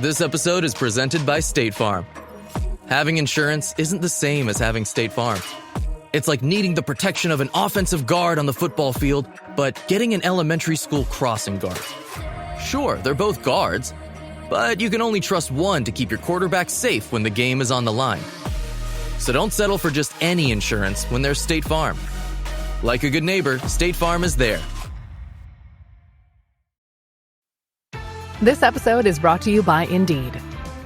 This episode is presented by State Farm. Having insurance isn't the same as having State Farm. It's like needing the protection of an offensive guard on the football field, but getting an elementary school crossing guard. Sure, they're both guards, but you can only trust one to keep your quarterback safe when the game is on the line. So don't settle for just any insurance when there's State Farm. Like a good neighbor, State Farm is there. This episode is brought to you by Indeed.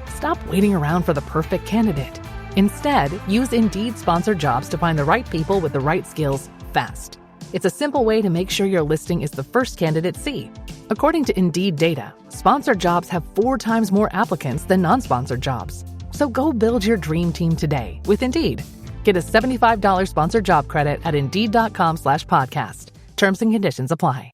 Stop waiting around for the perfect candidate. Instead, use Indeed sponsored jobs to find the right people with the right skills fast. It's a simple way to make sure your listing is the first candidates see. According to Indeed data, sponsored jobs have 4 times more applicants than non-sponsored jobs. So go build your dream team today with Indeed. Get a $75 sponsored job credit at Indeed.com/podcast. Terms and conditions apply.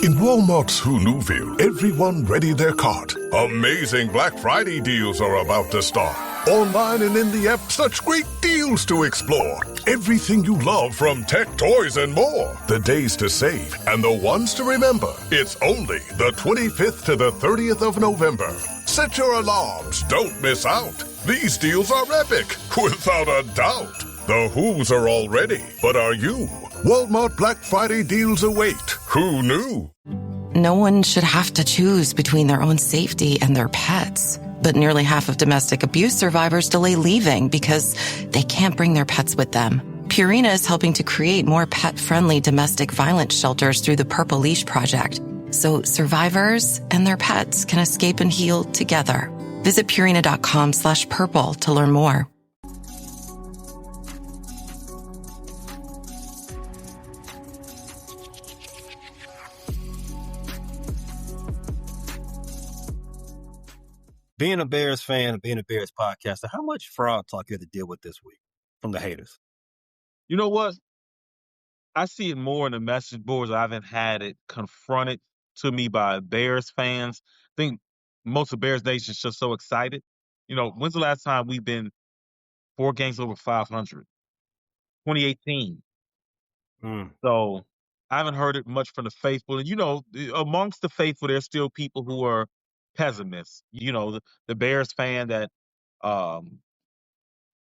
In Walmart's Huluville, everyone ready their cart. Amazing Black Friday deals are about to start. Online and in the app, such great deals to explore. Everything you love from tech, toys, and more. The days to save and the ones to remember. It's only the 25th to the 30th of November. Set your alarms. Don't miss out. These deals are epic, without a doubt. The Who's are all ready, but are you? Walmart Black Friday deals await. Who knew? No one should have to choose between their own safety and their pets. But nearly half of domestic abuse survivors delay leaving because they can't bring their pets with them. Purina is helping to create more pet-friendly domestic violence shelters through the Purple Leash Project, so survivors and their pets can escape and heal together. Visit Purina.com/purple to learn more. Being a Bears fan and being a Bears podcaster, how much fraud talk you had to deal with this week from the haters? You know what? I see it more in the message boards. I haven't had it confronted to me by Bears fans. I think most of Bears Nation is just so excited. You know, when's the last time we've been 4 games over 500? 2018. So I haven't heard it much from the faithful. And, you know, amongst the faithful, there's still people who are pessimists. You know, the Bears fan that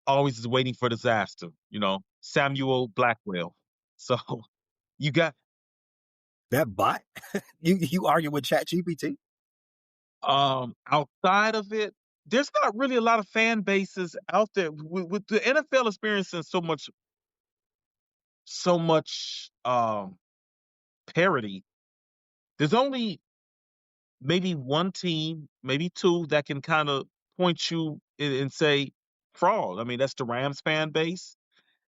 always is waiting for disaster, you know, Samuel Blackwell. So you got That bot? you argue with ChatGPT? outside of it, there's not really a lot of fan bases out there with the NFL experiencing so much parity. There's only maybe one team, maybe two that can kind of point you and say fraud. I mean, that's the Rams fan base.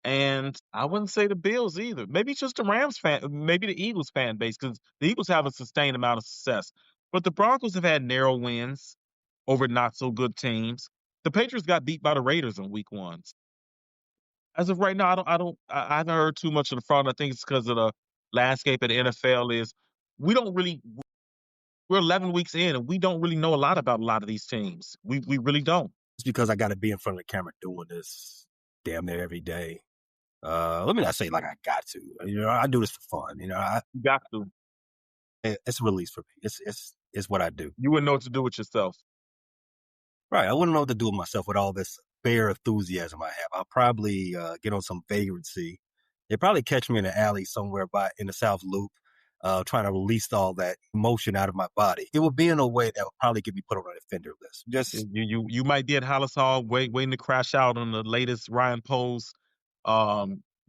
And I wouldn't say the Bills either. Maybe it's just the Rams fan, maybe the Eagles fan base, because the Eagles have a sustained amount of success. But the Broncos have had narrow wins over not so good teams. The Patriots got beat by the Raiders in week 1. As of right now, I haven't heard too much of the fraud. I think it's because of the landscape of the NFL is we don't really we're 11 weeks in and we don't really know a lot about a lot of these teams. We really don't. It's because I got to be in front of the camera doing this damn near every day. Let me not say like I got to. You know, I do this for fun. You know, You got to. it's a release for me. It's what I do. You wouldn't know what to do with yourself. Right. I wouldn't know what to do with myself with all this Bear enthusiasm I have. I'll probably get on some vagrancy. They probably catch me in the alley somewhere in the South Loop, trying to release all that emotion out of my body. It would be in a way that would probably get me put on an offender list. Just You might be at Hollis Hall waiting to crash out on the latest Ryan Poe's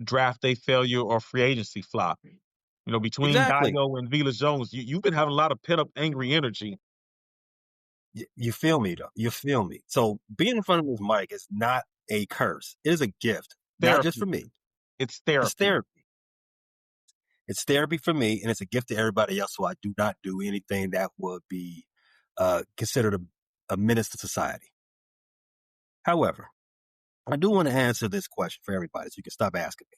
draft day failure or free agency flop. You know, between Exactly. Dio and Velus Jones, you've been having a lot of pent up angry energy. You feel me, though. You feel me. So being in front of this mic is not a curse. It is a gift, not just for me. It's therapy. It's therapy. It's therapy for me, and it's a gift to everybody else. So I do not do anything that would be considered a menace to society. However, I do want to answer this question for everybody, so you can stop asking me.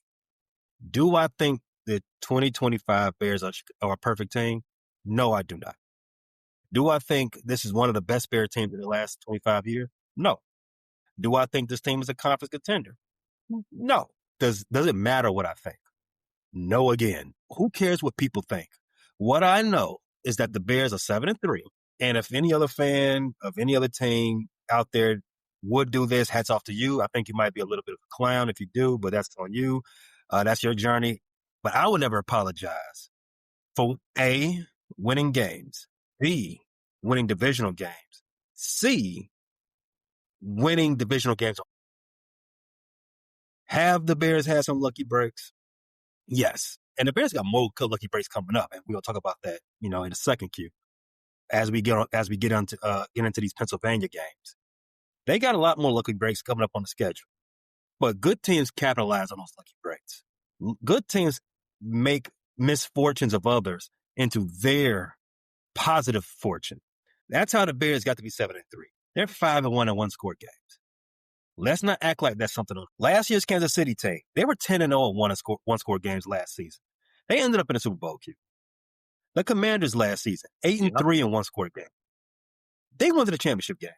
Do I think the 2025 Bears are a perfect team? No, I do not. Do I think this is one of the best Bear teams in the last 25 years? No. Do I think this team is a conference contender? No. Does it matter what I think? No again. Who cares what people think? What I know is that the Bears are 7-3. And if any other fan of any other team out there would do this, hats off to you. I think you might be a little bit of a clown if you do, but that's on you. That's your journey. But I would never apologize for A, winning games, B, winning divisional games, C, winning divisional games. Have the Bears had some lucky breaks? Yes. And the Bears got more lucky breaks coming up, and we'll talk about that, in a second, Q. As we get into these Pennsylvania games, they got a lot more lucky breaks coming up on the schedule. But good teams capitalize on those lucky breaks. Good teams make misfortunes of others into their positive fortune. That's how the Bears got to be 7-3. They're 5-1 in one-score games. Let's not act like that's something else. Last year's Kansas City team, they were 10-0 in one-score games last season. They ended up in the Super Bowl, Q. The Commanders last season, 8-3 in one-score game. They went to the championship game.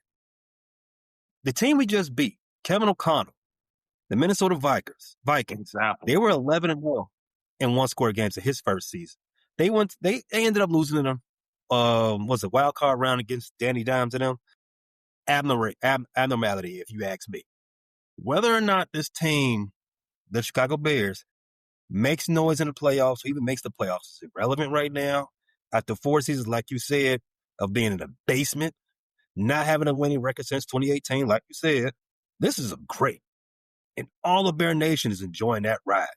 The team we just beat, Kevin O'Connell, the Minnesota Vikings, they were 11-0 in one-score games in his first season. They ended up losing to them. Was a wild card round against Danny Dimes and them. Abnormality, if you ask me. Whether or not this team, the Chicago Bears, makes noise in the playoffs, or even makes the playoffs, is irrelevant right now. After 4 seasons, like you said, of being in the basement, not having a winning record since 2018, like you said, this is great. And all of Bear Nation is enjoying that ride.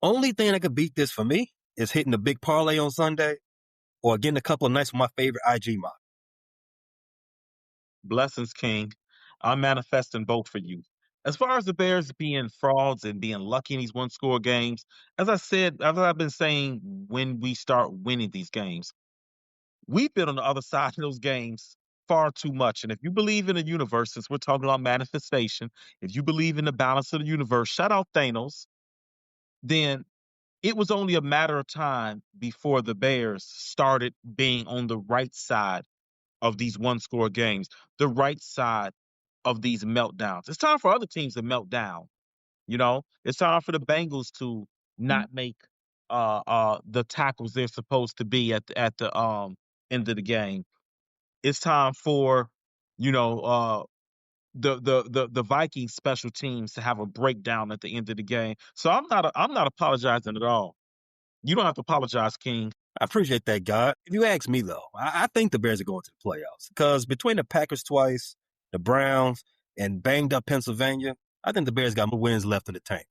Only thing that could beat this for me is hitting the big parlay on Sunday or getting a couple of nights with my favorite IG mod. Blessings, King. I'm manifesting both for you. As far as the Bears being frauds and being lucky in these one-score games, as I've been saying when we start winning these games, we've been on the other side of those games far too much. And if you believe in the universe, since we're talking about manifestation, if you believe in the balance of the universe, shout out Thanos, then it was only a matter of time before the Bears started being on the right side of these one-score games, the right side of these meltdowns. It's time for other teams to melt down. It's time for the Bengals to not make the tackles they're supposed to be at the end of the game. It's time for the Vikings special teams to have a breakdown at the end of the game. So I'm not apologizing at all. You don't have to apologize, King. I appreciate that, God. If you ask me, though, I think the Bears are going to the playoffs because between the Packers twice, the Browns, and banged up Pennsylvania, I think the Bears got more wins left in the tank.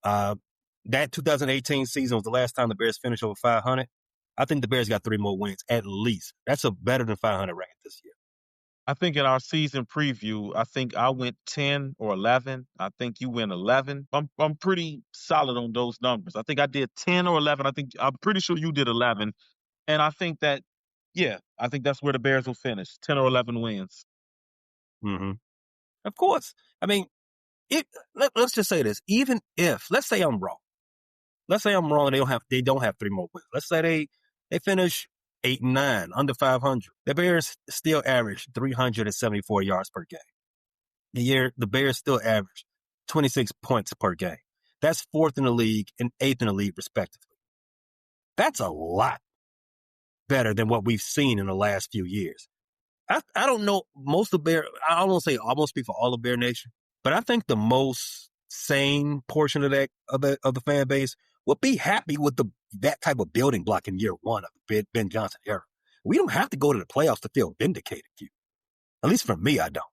That 2018 season was the last time the Bears finished over 500. I think the Bears got 3 more wins, at least. That's a better than 500 record this year. I think in our season preview, I think I went 10 or 11. I think you went 11. I'm pretty solid on those numbers. I think I did 10 or 11. I'm pretty sure you did 11. And I think that, I think that's where the Bears will finish, 10 or 11 wins. Mm-hmm. Of course. I mean, let's just say this. Even if, let's say I'm wrong. Let's say I'm wrong and they don't have 3 more wins. Let's say they finish 8-9, under 500. The Bears still average 374 yards per game. The Bears still average 26 points per game. That's 4th in the league and 8th in the league, respectively. That's a lot better than what we've seen in the last few years. I don't know, most of Bear, I don't want to say almost speak for all of Bear Nation, but I think the most sane portion of the fan base would be happy with that type of building block in year 1 of the Ben Johnson era. We don't have to go to the playoffs to feel vindicated, Q. At least for me, I don't.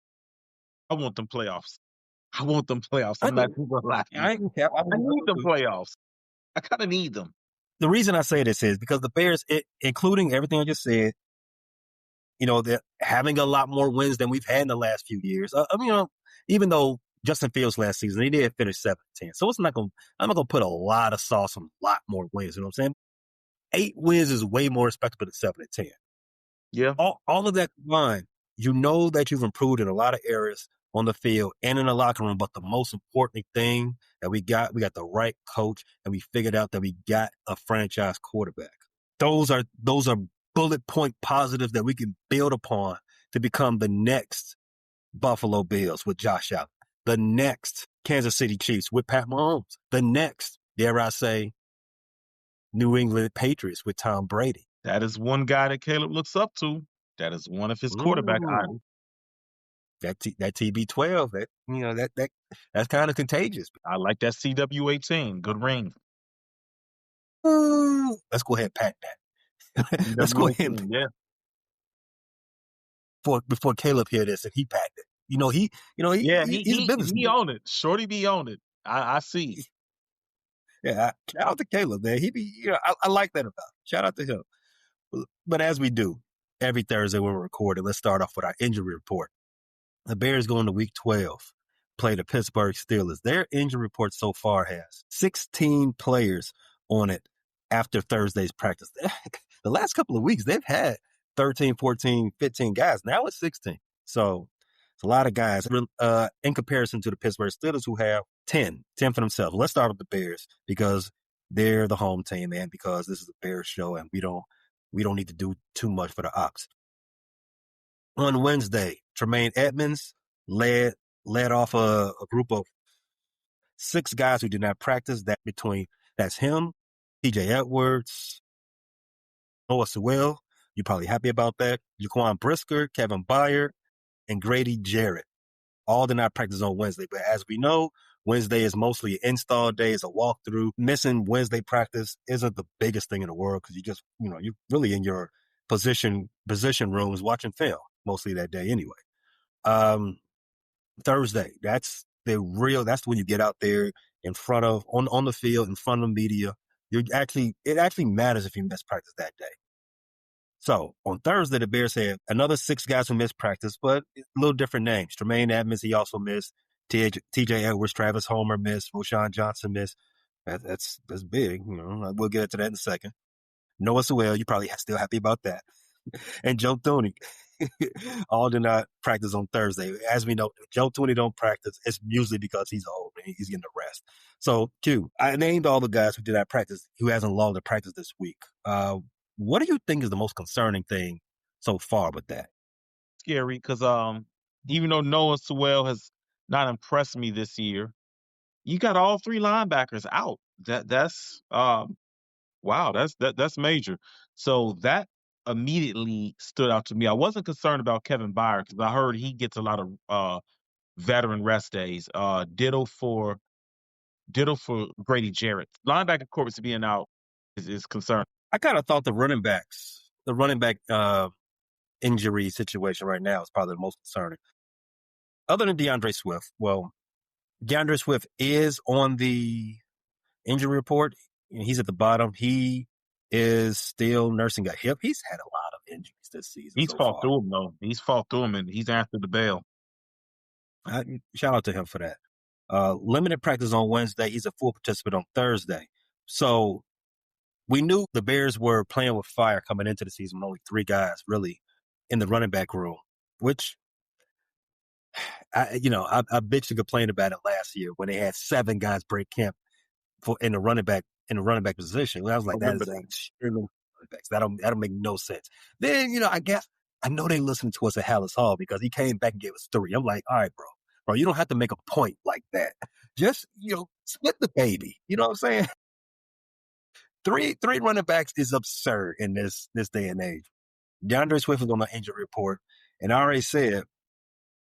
I want them playoffs. I'm not going to lie. I need them playoffs. I kind of need them. The reason I say this is because the Bears, including everything I just said, they're having a lot more wins than we've had in the last few years. Even though Justin Fields last season, he did finish 7-10. So I'm not going to put a lot of sauce on a lot more wins. You know what I'm saying? 8 wins is way more respectable than 7-10. Yeah. All of that combined, that you've improved in a lot of areas on the field and in the locker room. But the most important thing that we got the right coach, and we figured out that we got a franchise quarterback. Those are bullet point positives that we can build upon to become the next Buffalo Bills with Josh Allen, the next Kansas City Chiefs with Pat Mahomes, the next, dare I say, New England Patriots with Tom Brady. That is one guy that Caleb looks up to. That is one of his quarterback Ooh. idols. That TB12, that's kind of contagious. I like that CW18. Good ring. Ooh. Let's go ahead and patent that. Let's go ahead and CW18, yeah. before Caleb hear this and he patented it. Yeah, He's a businessman. he on it. Shorty be on it. I see. Yeah, shout out to Caleb, man. I like that about him. Shout out to him. But as we do every Thursday when we're recording, let's start off with our injury report. The Bears go into week 12, play the Pittsburgh Steelers. Their injury report so far has 16 players on it after Thursday's practice. The last couple of weeks, they've had 13, 14, 15 guys. Now it's 16. So it's a lot of guys in comparison to the Pittsburgh Steelers who have 10 for themselves. Let's start with the Bears because they're the home team and because this is a Bears show and we don't need to do too much for the Ox. On Wednesday, Tremaine Edmonds led off a group of 6 guys who did not practice. That's him, TJ Edwards, Noah Sewell. You're probably happy about that. Jaquan Brisker, Kevin Byard, and Grady Jarrett. All did not practice on Wednesday. But as we know, Wednesday is mostly an install day, it's a walkthrough. Missing Wednesday practice isn't the biggest thing in the world because you're really in your position rooms watching film mostly that day anyway. Thursday, that's when you get out there in front of, on the field, in front of the media. It actually matters if you miss practice that day. So on Thursday, the Bears had another 6 guys who missed practice, but a little different names. Tremaine Edmonds, he also missed. TJ Edwards, Travis Homer missed. Roshan Johnson missed. That's big. We'll get into that in a second. Noah Sewell, you're probably still happy about that. And Joe Thuney all did not practice on Thursday. As we know, if Joe Thuney don't practice, it's usually because he's old and he's getting a rest. So, Q, I named all the guys who did not practice, who hasn't logged to practice this week. What do you think is the most concerning thing so far with that? Scary because even though Noah Sewell has not impressed me this year, you got all 3 linebackers out. That's wow, that's major. So that immediately stood out to me. I wasn't concerned about Kevin Byard because I heard he gets a lot of veteran rest days. Ditto for Grady Jarrett. Linebacker corpus being out is concerning. I kind of thought the running back injury situation right now is probably the most concerning. Other than DeAndre Swift, DeAndre Swift is on the injury report. He's at the bottom. He is still nursing a hip. He's had a lot of injuries this season. He's fought through them, though. He's fought through them, and he's answered the bell. Shout out to him for that. Limited practice on Wednesday. He's a full participant on Thursday. So we knew the Bears were playing with fire coming into the season with only 3 guys really in the running back room, which I bitched and complained about it last year when they had 7 guys break camp in the running back position. I was like, that is extremely running backs. That'll make no sense. Then, I know they listened to us at Hallis Hall because he came back and gave us 3. I'm like, all right, bro, you don't have to make a point like that. Just, split the baby. You know what I'm saying? 3 running backs is absurd in this day and age. DeAndre Swift is on the injury report, and I already said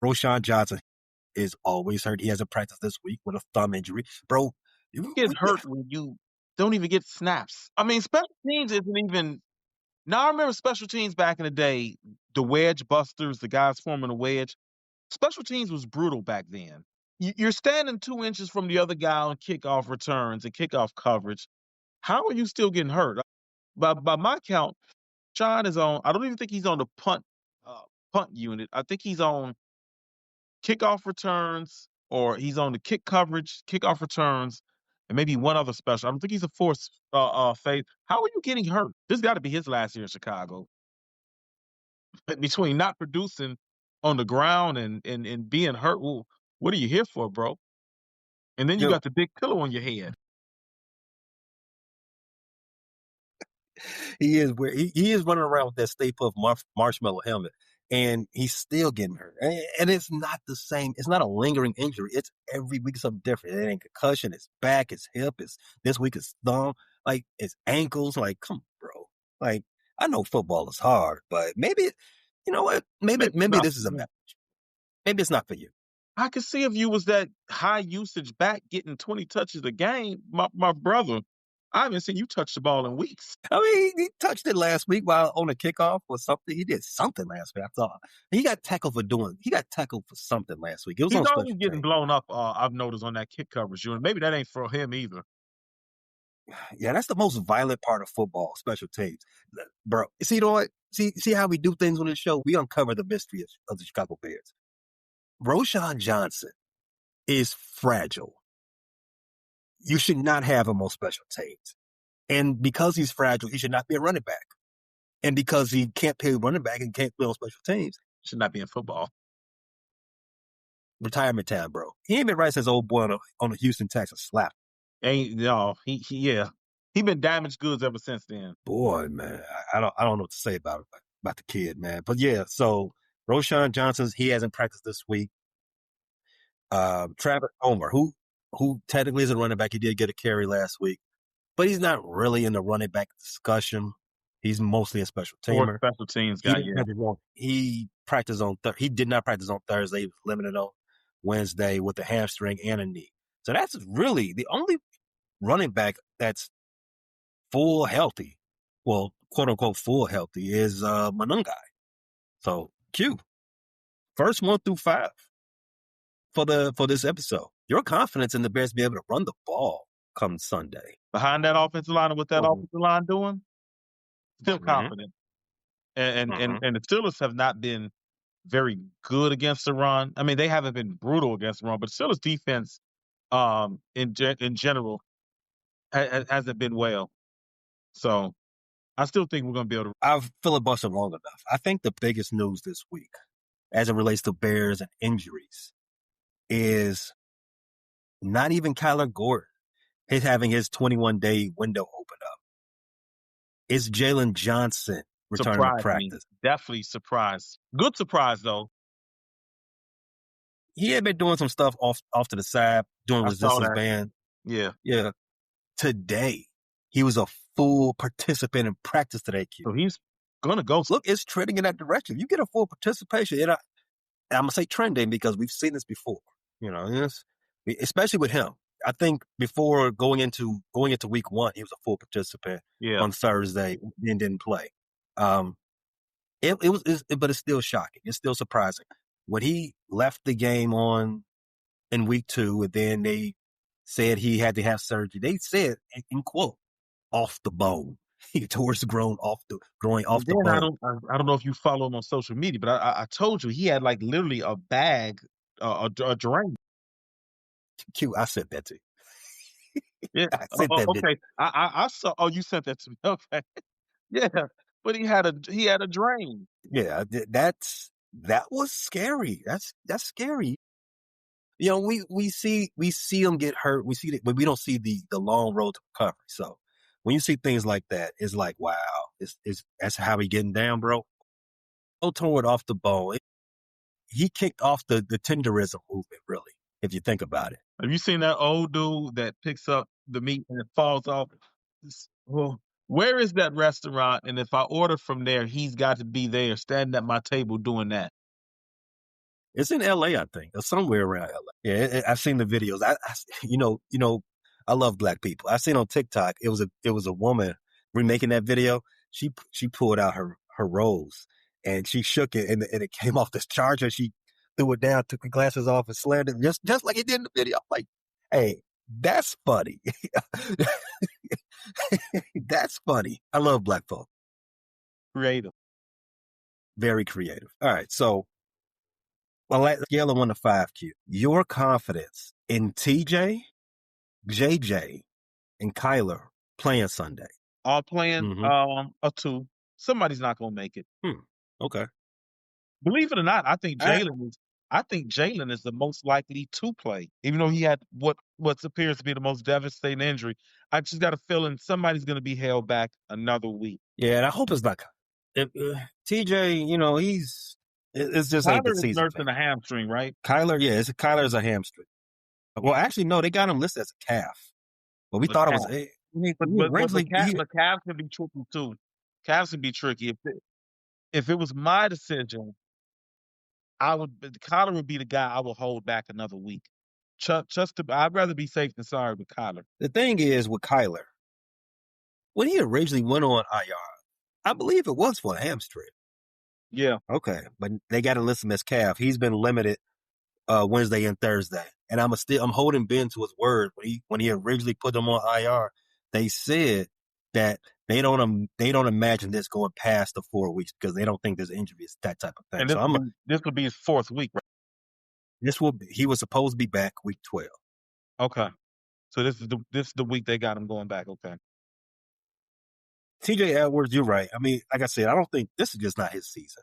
Roshan Johnson is always hurt. He hasn't practiced this week with a thumb injury. Bro, you get hurt when you don't even get snaps. I mean, special teams isn't even. Now, I remember special teams back in the day, the wedge busters, the guys forming a wedge. Special teams was brutal back then. You're standing 2 inches from the other guy on kickoff returns and kickoff coverage. How are you still getting hurt? By my count, Sean is on. I don't even think he's on the punt unit. I think he's on kickoff returns, or he's on the kick coverage, kickoff returns, and maybe one other special. I don't think he's a force phase. How are you getting hurt? This got to be his last year in Chicago. Between not producing on the ground and being hurt, well, what are you here for, bro? And then you got the big pillow on your head. He is running around with that Stay Puft marshmallow helmet, and he's still getting hurt. And it's not the same. It's not a lingering injury. It's every week something different. It ain't concussion. It's back. It's hip. It's this week. It's thumb. Like it's ankles. Like come, bro. Like I know football is hard, but maybe, you know what? Maybe this is a match. Maybe it's not for you. I could see if you was that high usage back getting 20 touches a game, my brother. I haven't seen you touch the ball in weeks. I mean, he touched it last week while on a kickoff or something. He did something last week. I thought he got tackled for something last week. It was He's on always special getting teams. blown up. I've noticed on that kick coverage unit. Maybe that ain't for him either. Yeah, that's the most violent part of football, special teams. Bro, see, you know what? See how we do things on this show? We uncover the mystery of the Chicago Bears. Roschon Johnson is fragile. You should not have him on special teams. And because he's fragile, he should not be a running back. And because he can't play running back and can't play on special teams, Should not be in football. retirement time, bro. He ain't been right since old boy on the Houston Texans slap. He been damaged goods ever since then. Boy, man, I don't know what to say about the kid, man. But yeah, so Roschon Johnson, he hasn't practiced this week. Travis Homer, who technically is a running back, he did get a carry last week, but he's not really in the running back discussion. He's mostly a special teamer. Or special teams guy, yeah. He practiced he did not practice on Thursday. He was limited on Wednesday with a hamstring and a knee. So that's really the only running back that's full healthy. Well, quote unquote full healthy is Manungai. So Q. First 1 through 5 for this episode. Your confidence in the Bears be able to run the ball come Sunday. Behind that offensive line and what that offensive line doing, still confident. And the Steelers have not been very good against the run. I mean, they haven't been brutal against the run, but Steelers defense in general hasn't been well. So I still think we're going to be able to. I've filibustered long enough. I think the biggest news this week, as it relates to Bears and injuries, is not even Kyler Gordon. He's having his 21-day window open up. It's Jalen Johnson returning to practice. Definitely surprised. Good surprise, though. He had been doing some stuff off to the side, doing resistance band. Yeah. Yeah. Today, he was a full participant in practice today, Q. So he's going to go. Look, it's trending in that direction. You get a full participation. I'm going to say trending because we've seen this before. You know, especially with him. I think before going into week 1, he was a full participant on Thursday and didn't play. But it's still shocking. It's still surprising. When he left the game in week 2, and then they said he had to have surgery, they said, in quote, off the bone. He tore his growing off the bone. I don't know if you follow him on social media, but I told you he had like literally a bag, a drain. Q, I sent that to you. Yeah, I sent that. Okay, I saw. Oh, you sent that to me. Okay, yeah, but he had a drain. Yeah, that was scary. That's scary. You know, we see him get hurt. We see it, but we don't see the long road to recovery. So when you see things like that, it's like, wow, that's how he getting down, bro. Go toward off the bone. He kicked off the tenderism movement, really, if you think about it. Have you seen that old dude that picks up the meat and it falls off? Well, where is that restaurant? And if I order from there, he's got to be there, standing at my table doing that. It's in L.A., I think, or somewhere around L.A. Yeah, I've seen the videos. I love black people. I've seen on TikTok, it was a woman remaking that video. She pulled out her rolls and she shook it and it came off this charger. She threw it down, took the glasses off and slammed it just like it did in the video. I'm like, hey, that's funny. That's funny. I love black folk. Creative. Very creative. All right, so let's scale of 1 to 5, Q. Your confidence in TJ, JJ, and Kyler playing Sunday. All playing a 2. Somebody's not going to make it. Okay. Believe it or not, I think Jalen is the most likely to play, even though he had what appears to be the most devastating injury. I just got a feeling somebody's going to be held back another week. Yeah, and I hope it's not. TJ, it's just ain't the season. Kyler is nursing a hamstring, right? Kyler's a hamstring. Well, actually, no, they got him listed as a calf. But we thought it was. But the calf can be tricky too. Cavs can be tricky. If it was my decision, Kyler would be the guy I would hold back another week. I'd rather be safe than sorry with Kyler. The thing is with Kyler, when he originally went on IR, I believe it was for a hamstring. Yeah. Okay, but they got to list him as calf. He's been limited Wednesday and Thursday, and I'm holding Ben to his word. When he originally put him on IR, they said that they don't imagine this going past the 4 weeks because they don't think this injury is that type of thing. And this will be his fourth week, right? He was supposed to be back week 12. Okay, so this is the week they got him going back. Okay. TJ Edwards, you're right. I mean, like I said, I don't think this is just not his season.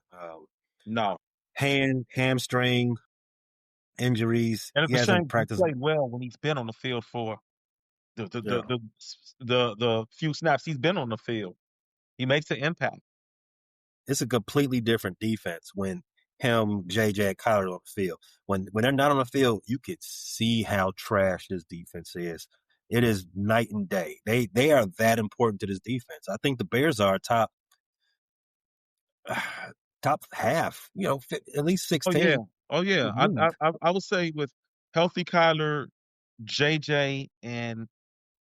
No. Hamstring injuries. And He it's a shame hasn't he practiced. played well when he's been on the field for the few snaps he's been on the field. He makes an impact. It's a completely different defense when him, JJ, and Kyler are on the field. When they're not on the field, you could see how trash this defense is. It is night and day. They are that important to this defense. I think the Bears are top half. At least 16. Oh yeah. I would say with healthy Kyler, JJ, and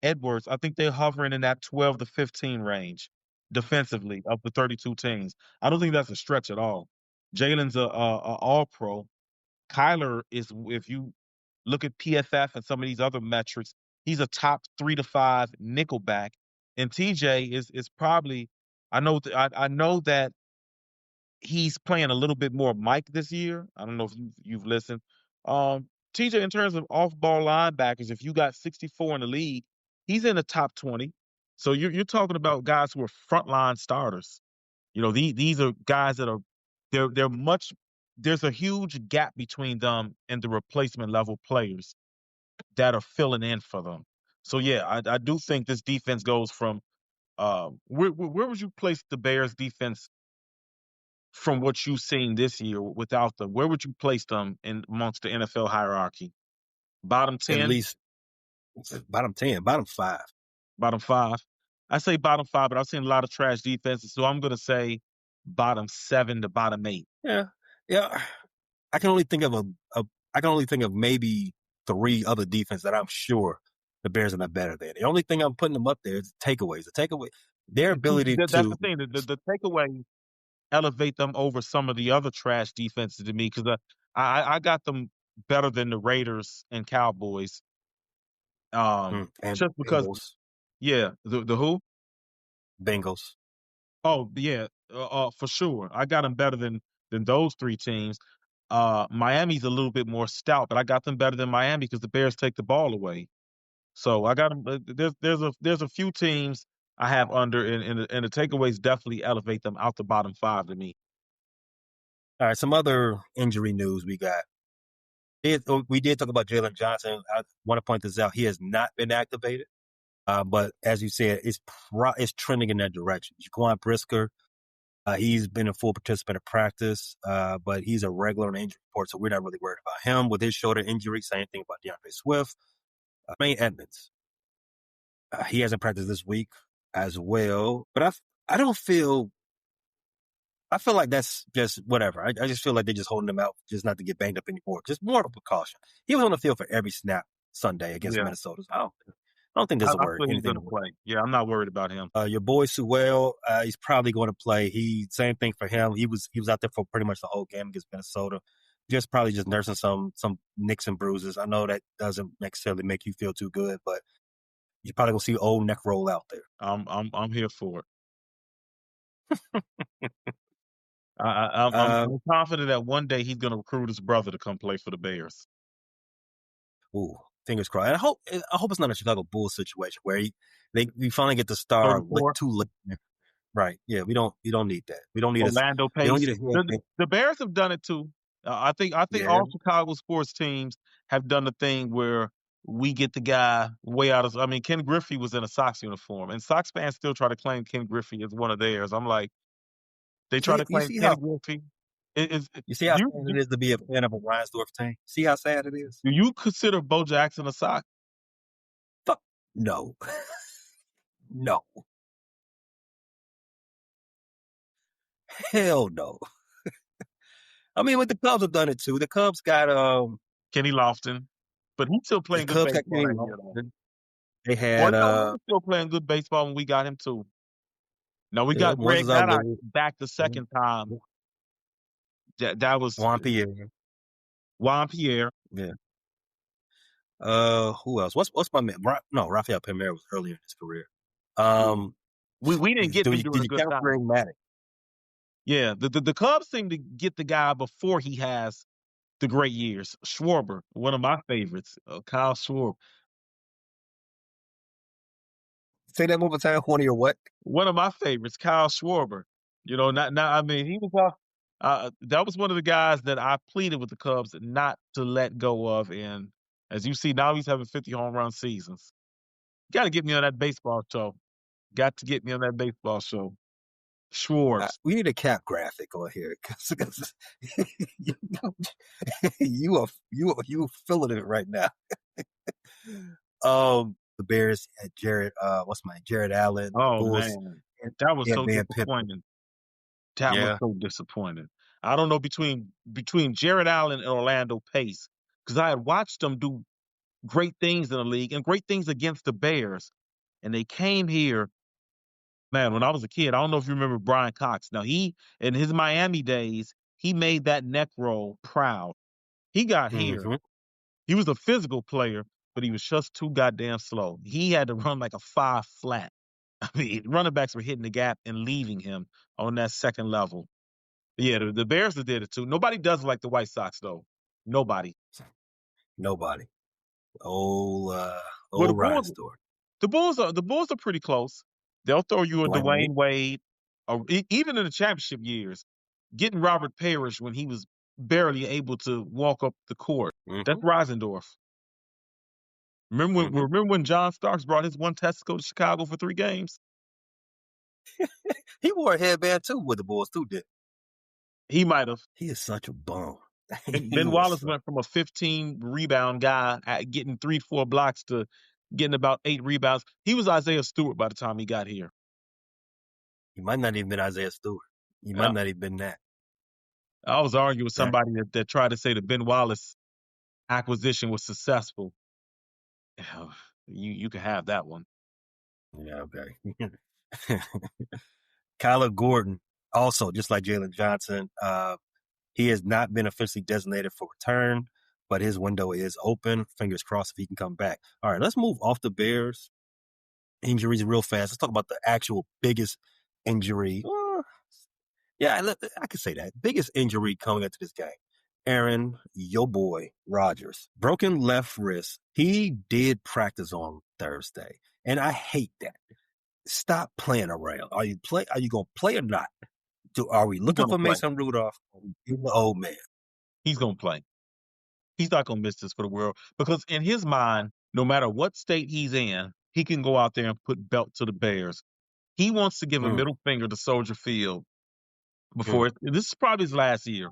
Edwards, I think they're hovering in that 12 to 15 range defensively of the 32 teams. I don't think that's a stretch at all. Jalen's a all-pro. Kyler is, if you look at PFF and some of these other metrics, he's a top 3 to 5 nickelback. And TJ is probably, I know that he's playing a little bit more Mike this year. I don't know if you've listened. TJ, in terms of off-ball linebackers, if you got 64 in the league, he's in the top 20. So you're talking about guys who are frontline starters. These are guys that are they're much. There's a huge gap between them and the replacement level players that are filling in for them. So yeah, I do think this defense goes from where would you place the Bears defense from what you've seen this year without them? Where would you place them in amongst the NFL hierarchy? Bottom 10? At least bottom 10, bottom 5. Bottom 5. I say bottom 5, but I've seen a lot of trash defenses, so I'm going to say bottom 7 to bottom 8. Yeah. I can only think of maybe 3 other defense that I'm sure the Bears are not better than. The only thing I'm putting them up there is takeaways. Their ability That's the thing. The takeaway elevate them over some of the other trash defenses to me because I got them better than the Raiders and Cowboys. And just because, Bengals. Yeah, the who? Bengals. Oh yeah, for sure. I got them better than those 3 teams. Miami's a little bit more stout, but I got them better than Miami because the Bears take the ball away. So I got them. There's a few teams I have under, and the takeaways definitely elevate them out the bottom 5 to me. All right, some other injury news we got. We did talk about Jalen Johnson. I want to point this out. He has not been activated, but as you said, it's trending in that direction. Jaquan Brisker, he's been a full participant of practice, but he's a regular on the injury report, so we're not really worried about him. With his shoulder injury, same thing about DeAndre Swift. Tremaine Edmonds, he hasn't practiced this week as well, but I feel like that's just whatever. I just feel like they're just holding him out just not to get banged up anymore. Just more of a precaution. He was on the field for every snap Sunday against Minnesota. So I don't think this will work. He's going to play. Yeah, I'm not worried about him. Your boy Sewell, he's probably going to play. Same thing for him. He was out there for pretty much the whole game against Minnesota. Probably just nursing some nicks and bruises. I know that doesn't necessarily make you feel too good, but you're probably gonna see old neck roll out there. I'm here for it. I'm confident that one day he's going to recruit his brother to come play for the Bears. Ooh, fingers crossed. And I hope it's not a Chicago Bulls situation where we finally get the star too late. Right? Yeah, we don't need that. We don't need Orlando Pace. The Bears have done it too. I think all Chicago sports teams have done the thing where we get the guy way out of. I mean, Ken Griffey was in a Sox uniform, and Sox fans still try to claim Ken Griffey as one of theirs. I'm like, they try to claim Ken Griffey. You see how sad it is to be a fan of a Reinsdorf team? See how sad it is? Do you consider Bo Jackson a Sox? Fuck no. No. Hell no. I mean, but the Cubs have done it too. The Cubs got Kenny Lofton, but he's still the playing good Cubs got baseball Kenny that year, though. Lofton. They Well, had no, he was still playing good baseball when we got him too. Now we got Moses Greg Maddox Alou, back the second time. That was Juan Pierre. Juan Pierre. Yeah. Who else? What's my man? No, Rafael Palmeiro was earlier in his career. We didn't get him did during a you good count time. Greg Maddox? Yeah, the Cubs seem to get the guy before he has the great years. Schwarber, one of my favorites, Kyle Schwarber. Say that one more time. One of your what? One of my favorites, Kyle Schwarber. You know, not I mean, he was that was one of the guys that I pleaded with the Cubs not to let go of. And as you see, now he's having 50 home run seasons. Got to get me on that baseball show. Got to get me on that baseball show. Schwartz. We need a cap graphic on here because you are feeling it right now. The Bears had Jared Allen. Oh, the Bulls, man. That was so disappointing. That was so disappointing. I don't know between Jared Allen and Orlando Pace, because I had watched them do great things in the league and great things against the Bears. And they came here, man, when I was a kid, I don't know if you remember Brian Cox. Now, he, in his Miami days, he made that neck roll proud. He got here. He was a physical player, but he was just too goddamn slow. He had to run like a 5 flat. I mean, running backs were hitting the gap and leaving him on that second level. Yeah, the Bears did it too. Nobody does it like the White Sox, though. Nobody. Old Ryan story. The Bulls are pretty close. They'll throw you a Dwayne Wade, even in the championship years. Getting Robert Parrish when he was barely able to walk up the court. That's Reisendorf. Remember when John Starks brought his one testicle to Chicago for 3 games? He wore a headband too with the Bulls too, did he? Might have. He is such a bum. Ben Wallace went from a 15 rebound guy at getting 3-4 blocks to getting about 8 rebounds. He was Isaiah Stewart by the time he got here. He might not even been Isaiah Stewart. He might not even been that. I was arguing with somebody that tried to say the Ben Wallace acquisition was successful. You can have that one. Yeah, okay. Kyler Gordon, also just like Jalen Johnson, he has not been officially designated for return, but his window is open. Fingers crossed if he can come back. All right, let's move off the Bears injuries real fast. Let's talk about the actual biggest injury. Yeah, I could say that. Biggest injury coming into this game. Aaron, your boy, Rodgers. Broken left wrist. He did practice on Thursday, and I hate that. Stop playing around. Are you going to play or not? Are we looking for Mason Rudolph? He's the old man. He's going to play. He's not going to miss this for the world because in his mind, no matter what state he's in, he can go out there and put belt to the Bears. He wants to give a middle finger to Soldier Field before this is probably his last year.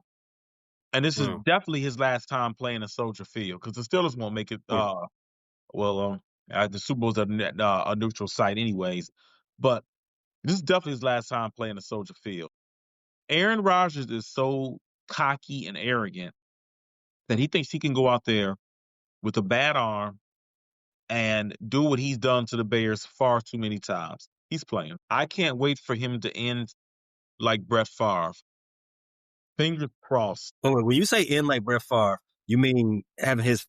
And this is definitely his last time playing in Soldier Field because the Steelers won't make it. The Super Bowl's a neutral site anyways. But this is definitely his last time playing in Soldier Field. Aaron Rodgers is so cocky and arrogant that he thinks he can go out there with a bad arm and do what he's done to the Bears far too many times. He's playing. I can't wait for him to end like Brett Favre. Fingers crossed. Wait, when you say end like Brett Favre, you mean having his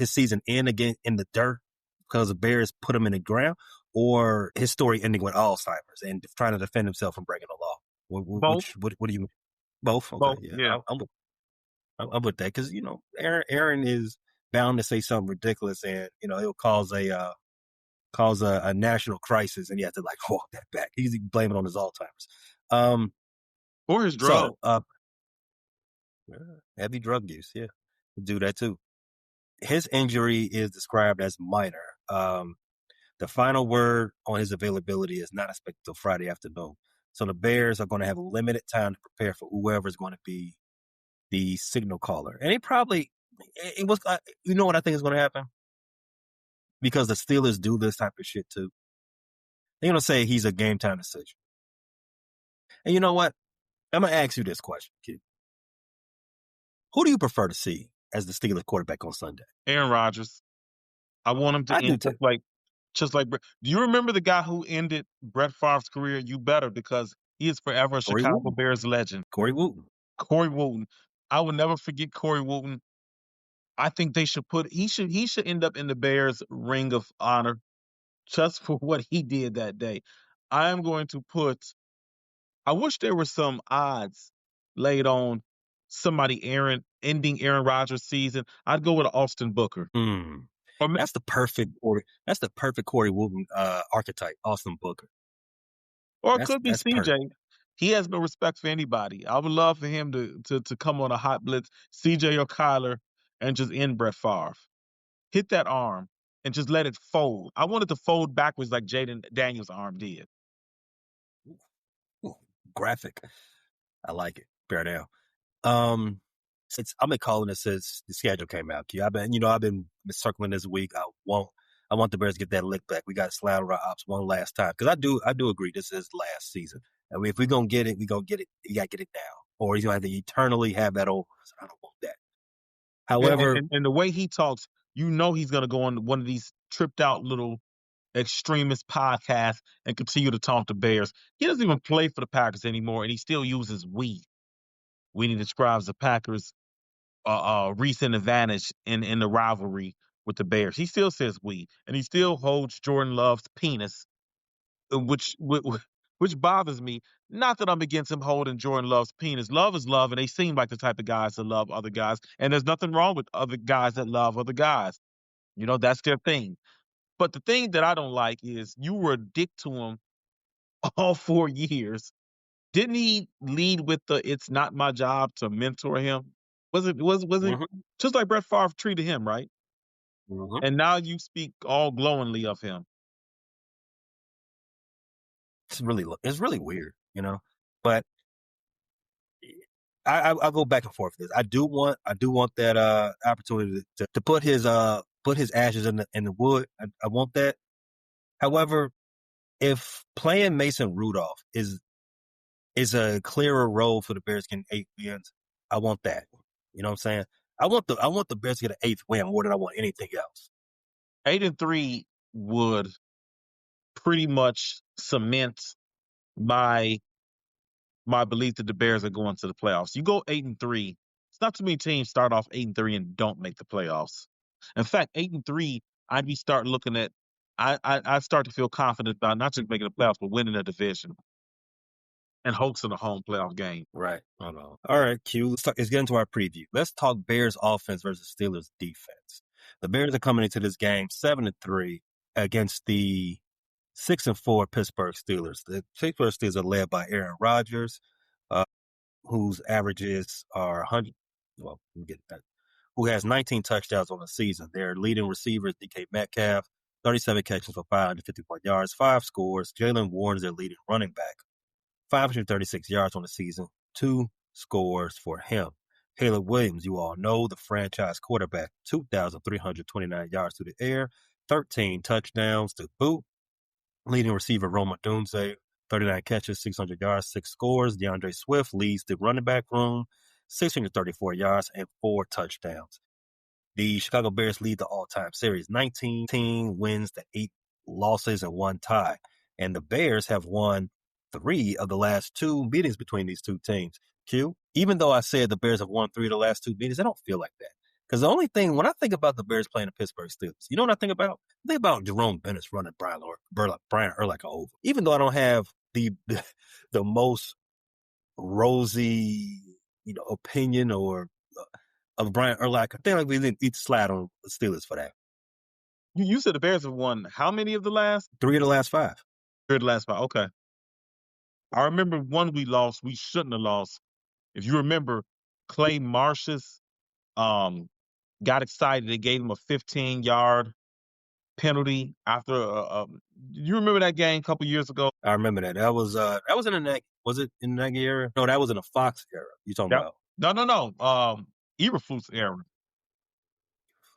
season end again in the dirt because the Bears put him in the ground, or his story ending with Alzheimer's and trying to defend himself from breaking the law? Both. What do you mean? Both? Okay, both, yeah. I'm with that because, Aaron is bound to say something ridiculous and, it'll cause a national crisis and you have to walk that back. He's blaming it on his Alzheimer's. Or his drug. So, heavy drug use, yeah. Do that too. His injury is described as minor. The final word on his availability is not expected till Friday afternoon. So the Bears are going to have limited time to prepare for whoever is going to be the signal caller. And it was, you know what I think is going to happen? Because the Steelers do this type of shit too. They're going to say he's a game time decision. And you know what? I'm going to ask you this question, Q. Who do you prefer to see as the Steelers quarterback on Sunday? Aaron Rodgers. I want him to I do end too. just like Brett. Do you remember the guy who ended Brett Favre's career? You better, because he is forever a Corey Chicago Wooten. Bears legend. Corey Wooten. Corey Wooten. I will never forget Corey Wooten. I think they should he should end up in the Bears Ring of Honor just for what he did that day. I am going to I wish there were some odds laid on somebody ending Aaron Rodgers' season. I'd go with Austin Booker. Or That's the perfect Corey Wooten archetype, Austin Booker. Or it could be That's CJ. perfect. He has no respect for anybody. I would love for him to come on a hot blitz, CJ or Kyler, and just end Brett Favre. Hit that arm and just let it fold. I want it to fold backwards like Jaden Daniels' arm did. Ooh, graphic. I like it. Bear down. Since I've been calling it since the schedule came out, Q. I've been circling this week. I want the Bears to get that lick back. We got to slide our ops one last time, because I do agree this is last season. I mean, if we're gonna get it, we gonna get it. You gotta get it now, or he's gonna have to eternally have that over. I don't want that. However, and the way he talks, he's gonna go on one of these tripped out little extremist podcasts and continue to talk to Bears. He doesn't even play for the Packers anymore, and he still uses we. When he describes the Packers' recent advantage in the rivalry with the Bears. He still says we, and he still holds Jordan Love's penis, which bothers me. Not that I'm against him holding Jordan Love's penis. Love is love, and they seem like the type of guys that love other guys, and there's nothing wrong with other guys that love other guys. That's their thing. But the thing that I don't like is you were a dick to him all 4 years. Didn't he lead with "It's not my job to mentor him"? Was it just like Brett Favre treated him, right? Mm-hmm. And now you speak all glowingly of him. It's really weird, But I go back and forth with this. I do want that opportunity to put his ashes in the wood. I want that. However, if playing Mason Rudolph is a clearer role for the Bears getting 8 wins, I want that. You know what I'm saying? I want the Bears to get an 8th win more than I want anything else. 8-3 would pretty much cement my belief that the Bears are going to the playoffs. You go 8-3. It's not too many teams start off 8-3 and don't make the playoffs. In fact, 8-3, I'd be start looking at. I start to feel confident about not just making the playoffs, but winning a division and hosting a home playoff game. Right. All right, Q. Let's get into our preview. Let's talk Bears offense versus Steelers defense. The Bears are coming into this game 7-3 against the 6-4 Pittsburgh Steelers. The Pittsburgh Steelers are led by Aaron Rodgers, whose averages are 100. Well, we'll get that. Who has 19 touchdowns on the season. Their leading receiver is DK Metcalf, 37 catches for 551 yards, 5 scores. Jalen Warren is their leading running back, 536 yards on the season, 2 scores for him. Caleb Williams, you all know, the franchise quarterback, 2,329 yards through the air, 13 touchdowns to boot. Leading receiver Roma Dunze, 39 catches, 600 yards, 6 scores. DeAndre Swift leads the running back room, 634 yards and 4 touchdowns. The Chicago Bears lead the all-time series, 19 wins to 8 losses and 1 tie. And the Bears have won 3 of the last 2 meetings between these two teams. Q, even though I said the Bears have won 3 of the last 2 meetings, I don't feel like that. Because the only thing, when I think about the Bears playing the Pittsburgh Steelers, you know what I think about? I think about Jerome Bennett's running Brian Urlacher over. Even though I don't have the most rosy, opinion or of Brian Urlacher, I think like we didn't eat the slide on the Steelers for that. You said the Bears have won how many of the last? 3 of the last 5. 3 of the last 5. Okay. I remember one we lost. We shouldn't have lost. If you remember, Clay Marsh's got excited. They gave him a 15-yard penalty after you remember that game a couple years ago? I remember that. That was in the Nagy. Was it in the Nagy era? No, that was in the Fox era. You talking about? No. Eberflus era.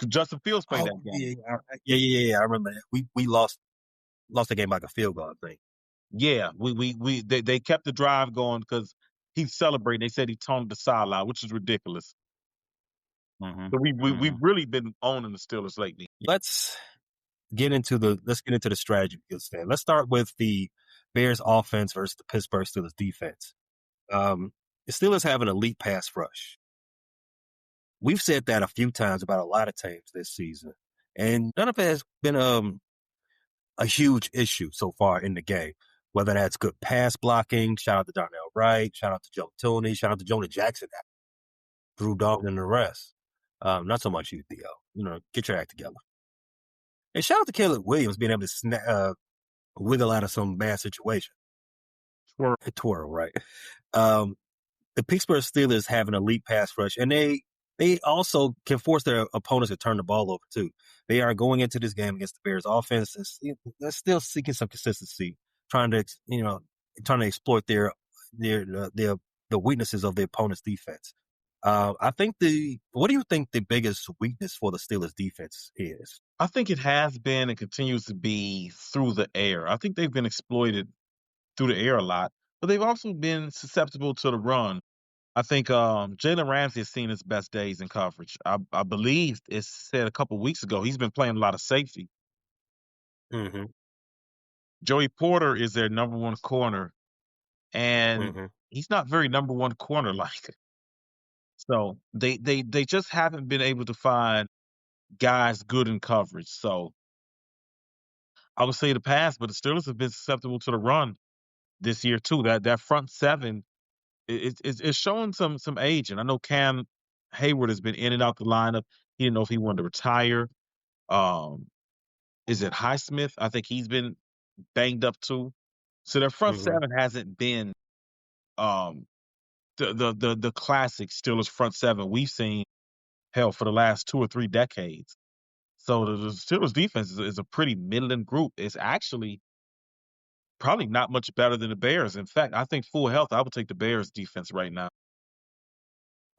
Justin Fields played that game. Yeah. I remember that. We lost the game by a field goal, I think. Yeah, they kept the drive going because he's celebrating. They said he toned the sideline, which is ridiculous. Mm-hmm. So we've really been owning the Steelers lately. Let's get into the strategy because let's start with the Bears offense versus the Pittsburgh Steelers defense. The Steelers have an elite pass rush. We've said that a few times about a lot of teams this season, and none of it has been a huge issue so far in the game. Whether that's good pass blocking, shout out to Darnell Wright, shout out to Joe Tooney, shout out to Jonah Jackson, Drew Dalton, and the rest. Not so much you, Theo. Get your act together. And shout out to Caleb Williams being able to wiggle out of some bad situation. Twirl, right? The Pittsburgh Steelers have an elite pass rush, and they also can force their opponents to turn the ball over too. They are going into this game against the Bears offense. They're still seeking some consistency, trying to exploit the weaknesses of the opponent's defense. What do you think the biggest weakness for the Steelers defense is? I think it has been and continues to be through the air. I think they've been exploited through the air a lot, but they've also been susceptible to the run. I think Jalen Ramsey has seen his best days in coverage. I believe it said a couple weeks ago he's been playing a lot of safety. Mm-hmm. Joey Porter is their number one corner, and he's not very number one corner like. So they just haven't been able to find guys good in coverage. So I would say the pass, but the Steelers have been susceptible to the run this year too. That front seven it's showing some age. And I know Cam Hayward has been in and out the lineup. He didn't know if he wanted to retire. Is it Highsmith? I think he's been banged up too. So their front seven hasn't been the classic Steelers front seven we've seen for the last 2 or 3 decades. So the Steelers defense is a pretty middling group. It's actually probably not much better than the Bears. In fact, I think full health, I would take the Bears defense right now.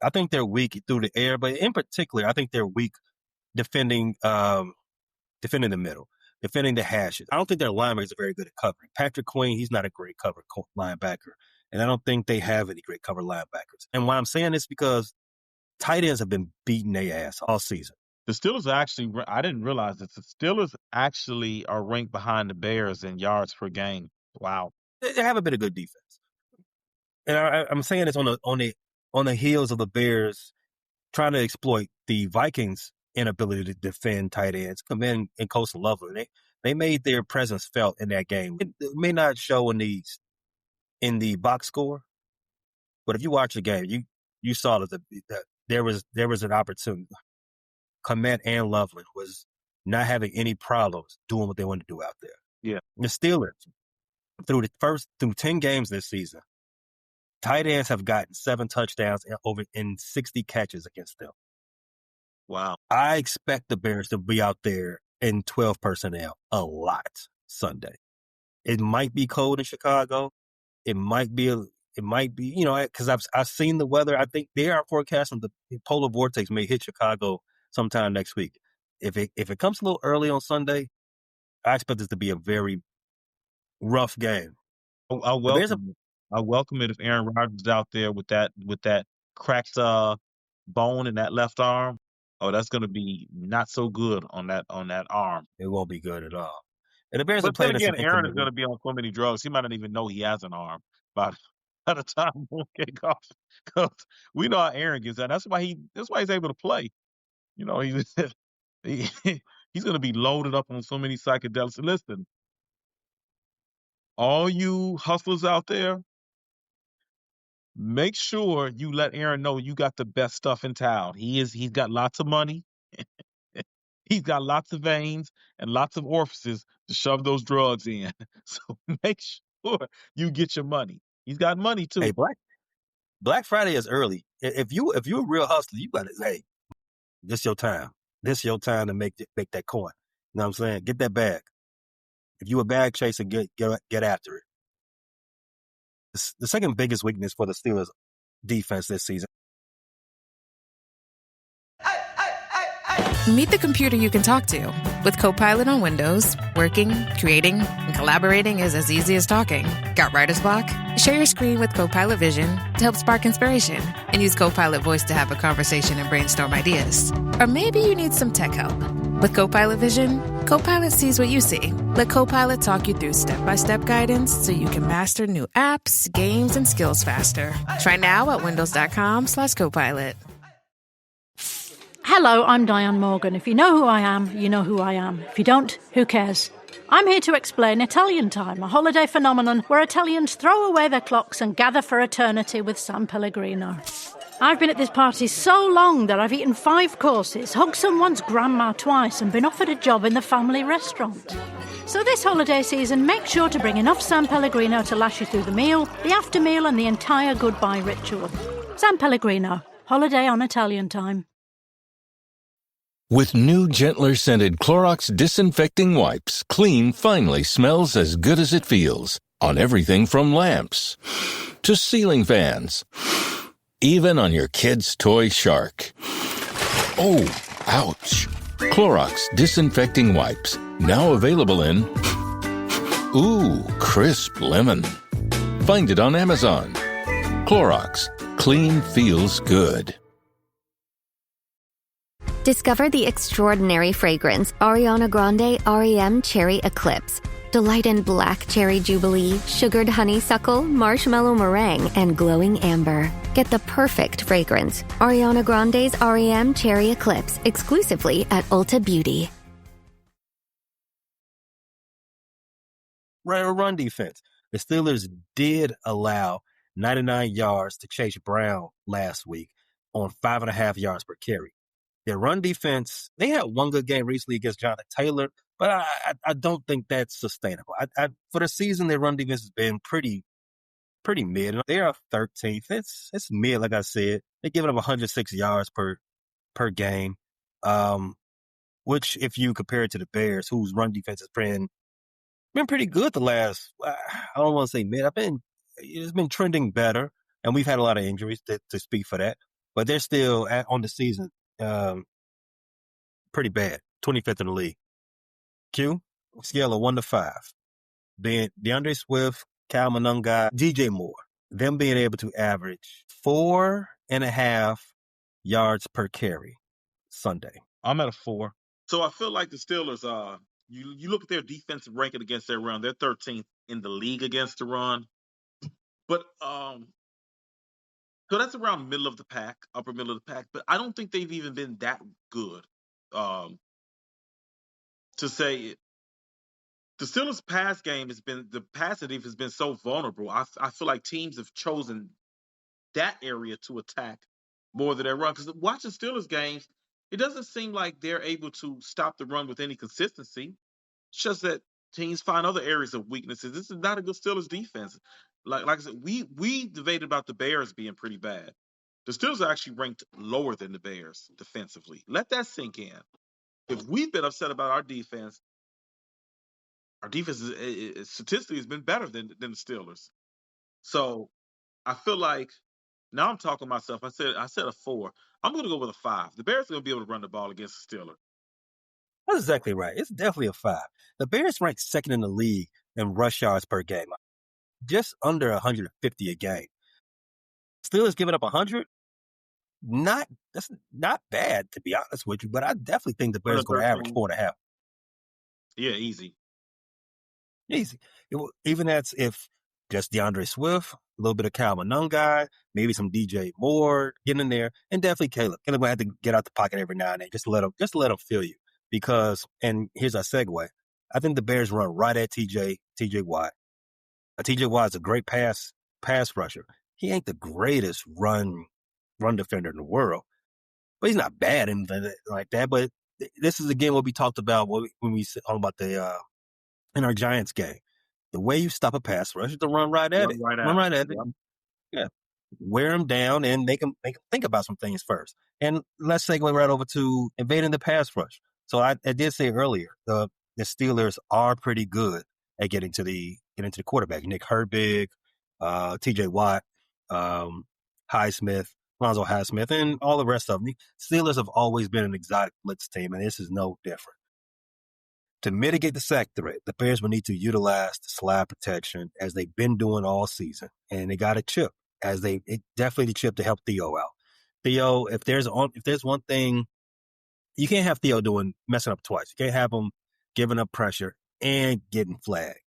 I think they're weak through the air, but in particular, I think they're weak defending the middle, defending the hashes. I don't think their linebackers are very good at covering. Patrick Queen, he's not a great cover linebacker, and I don't think they have any great cover linebackers. And why I'm saying this because tight ends have been beating their ass all season. The Steelers I didn't realize that the Steelers actually are ranked behind the Bears in yards per game. Wow. They haven't been a good defense. And I'm saying this on the heels of the Bears trying to exploit the Vikings' inability to defend tight ends, come in and coast Loveland. They made their presence felt in that game. It may not show in the box score, but if you watch the game, you saw that there was an opportunity. Komet and Loveland was not having any problems doing what they wanted to do out there. Yeah. The Steelers, through 10 games this season, tight ends have gotten 7 touchdowns in 60 catches against them. Wow. I expect the Bears to be out there in 12 personnel a lot Sunday. It might be cold in Chicago. It might be, because I've seen the weather. I think they are forecasting the polar vortex may hit Chicago sometime next week. If it comes a little early on Sunday, I expect this to be a very rough game. I welcome it if Aaron Rodgers is out there with that cracked bone in that left arm. Oh, that's going to be not so good on that arm. It won't be good at all. And the Bears are playing again. Aaron is going to be on so many drugs, he might not even know he has an arm by the time we'll kick off. Because we know how Aaron gets that. That's why he's able to play. He's going to be loaded up on so many psychedelics. Listen, all you hustlers out there, make sure you let Aaron know you got the best stuff in town. He's got lots of money. He's got lots of veins and lots of orifices to shove those drugs in. So make sure you get your money. He's got money too. Hey, Black Friday is early. If you're a real hustler, you got to this your time. This your time to make that coin. You know what I'm saying? Get that bag. If you a bag chaser, get after it. The second biggest weakness for the Steelers defense this season. Meet the computer you can talk to. With Copilot on Windows, working, creating, and collaborating is as easy as talking. Got writer's block? Share your screen with Copilot Vision to help spark inspiration, and use Copilot Voice to have a conversation and brainstorm ideas. Or maybe you need some tech help. With Copilot Vision, Copilot sees what you see. Let Copilot talk you through step-by-step guidance so you can master new apps, games, and skills faster. Try now at windows.com/Copilot. Hello, I'm Diane Morgan. If you know who I am, you know who I am. If you don't, who cares? I'm here to explain Italian Time, a holiday phenomenon where Italians throw away their clocks and gather for eternity with San Pellegrino. I've been at this party so long that I've eaten 5 courses, hugged someone's grandma twice, and been offered a job in the family restaurant. So this holiday season, make sure to bring enough San Pellegrino to last you through the meal, the after meal, and the entire goodbye ritual. San Pellegrino, holiday on Italian Time. With new, gentler scented Clorox disinfecting wipes, clean finally smells as good as it feels. On everything from lamps to ceiling fans. Even on your kid's toy shark. Oh, ouch. Clorox disinfecting wipes. Now available in crisp lemon. Find it on Amazon. Clorox. Clean feels good. Discover the extraordinary fragrance Ariana Grande REM Cherry Eclipse. Delight in black cherry jubilee, sugared honeysuckle, marshmallow meringue, and glowing amber. Get the perfect fragrance. Ariana Grande's REM Cherry Eclipse, exclusively at Ulta Beauty. Run defense. The Steelers did allow 99 yards to Chase Brown last week on 5.5 yards per carry. Their run defense, they had one good game recently against Jonathan Taylor, but I don't think that's sustainable. For the season, their run defense has been pretty mid. They are 13th. It's mid, like I said. They're giving up 106 yards per game, which if you compare it to the Bears, whose run defense has been pretty good the last, I don't want to say mid. It's been trending better, and we've had a lot of injuries to speak for that, but they're still on the season. Pretty bad. 25th in the league. Q, scale of 1 to 5. Being DeAndre Swift, Kyle Monunga, DJ Moore, them being able to average 4.5 yards per carry Sunday. I'm at a 4. So I feel like the Steelers, you look at their defensive ranking against their run, they're 13th in the league against the run. But so that's around middle of the pack, upper middle of the pack. But I don't think they've even been that good to say the Steelers' pass game the passing defense has been so vulnerable. I feel like teams have chosen that area to attack more than their run. Because watching Steelers games, it doesn't seem like they're able to stop the run with any consistency. It's just that teams find other areas of weaknesses. This is not a good Steelers defense. Like I said, we debated about the Bears being pretty bad. The Steelers are actually ranked lower than the Bears defensively. Let that sink in. If we've been upset about our defense is, statistically has been better than the Steelers. So I feel like now I'm talking to myself. I said a 4. I'm going to go with a 5. The Bears are going to be able to run the ball against the Steelers. That's exactly right. It's definitely a 5. The Bears ranked second in the league in rush yards per game, just under 150 a game. Steelers giving up 100. That's not bad, to be honest with you, but I definitely think the Bears going to average 4.5. Yeah, easy. Even that's if just DeAndre Swift, a little bit of Kyle Monunga, maybe some DJ Moore getting in there, and definitely Caleb. Caleb will have to get out the pocket every now and then. Just let him feel you. Because, and here's our segue, I think the Bears run right at TJ Watt. TJ Watt is a great pass rusher. He ain't the greatest run defender in the world, but he's not bad and like that. But this is again what we talked about when we talk about in our Giants game. The way you stop a pass rush is to run right at it. Run right at it. Yeah. Wear him down and make him think about some things first. And let's segue right over to invading the pass rush. So I did say earlier, the Steelers are pretty good at getting to the quarterback. Nick Herbig, TJ Watt, Highsmith, Alonzo Highsmith, and all the rest of them. Steelers have always been an exotic blitz team, and this is no different. To mitigate the sack threat, the Bears will need to utilize the slide protection as they've been doing all season, and they got a chip definitely the chip to help Theo out. Theo, if there's one thing, you can't have Theo messing up twice. You can't have him giving up pressure and getting flagged.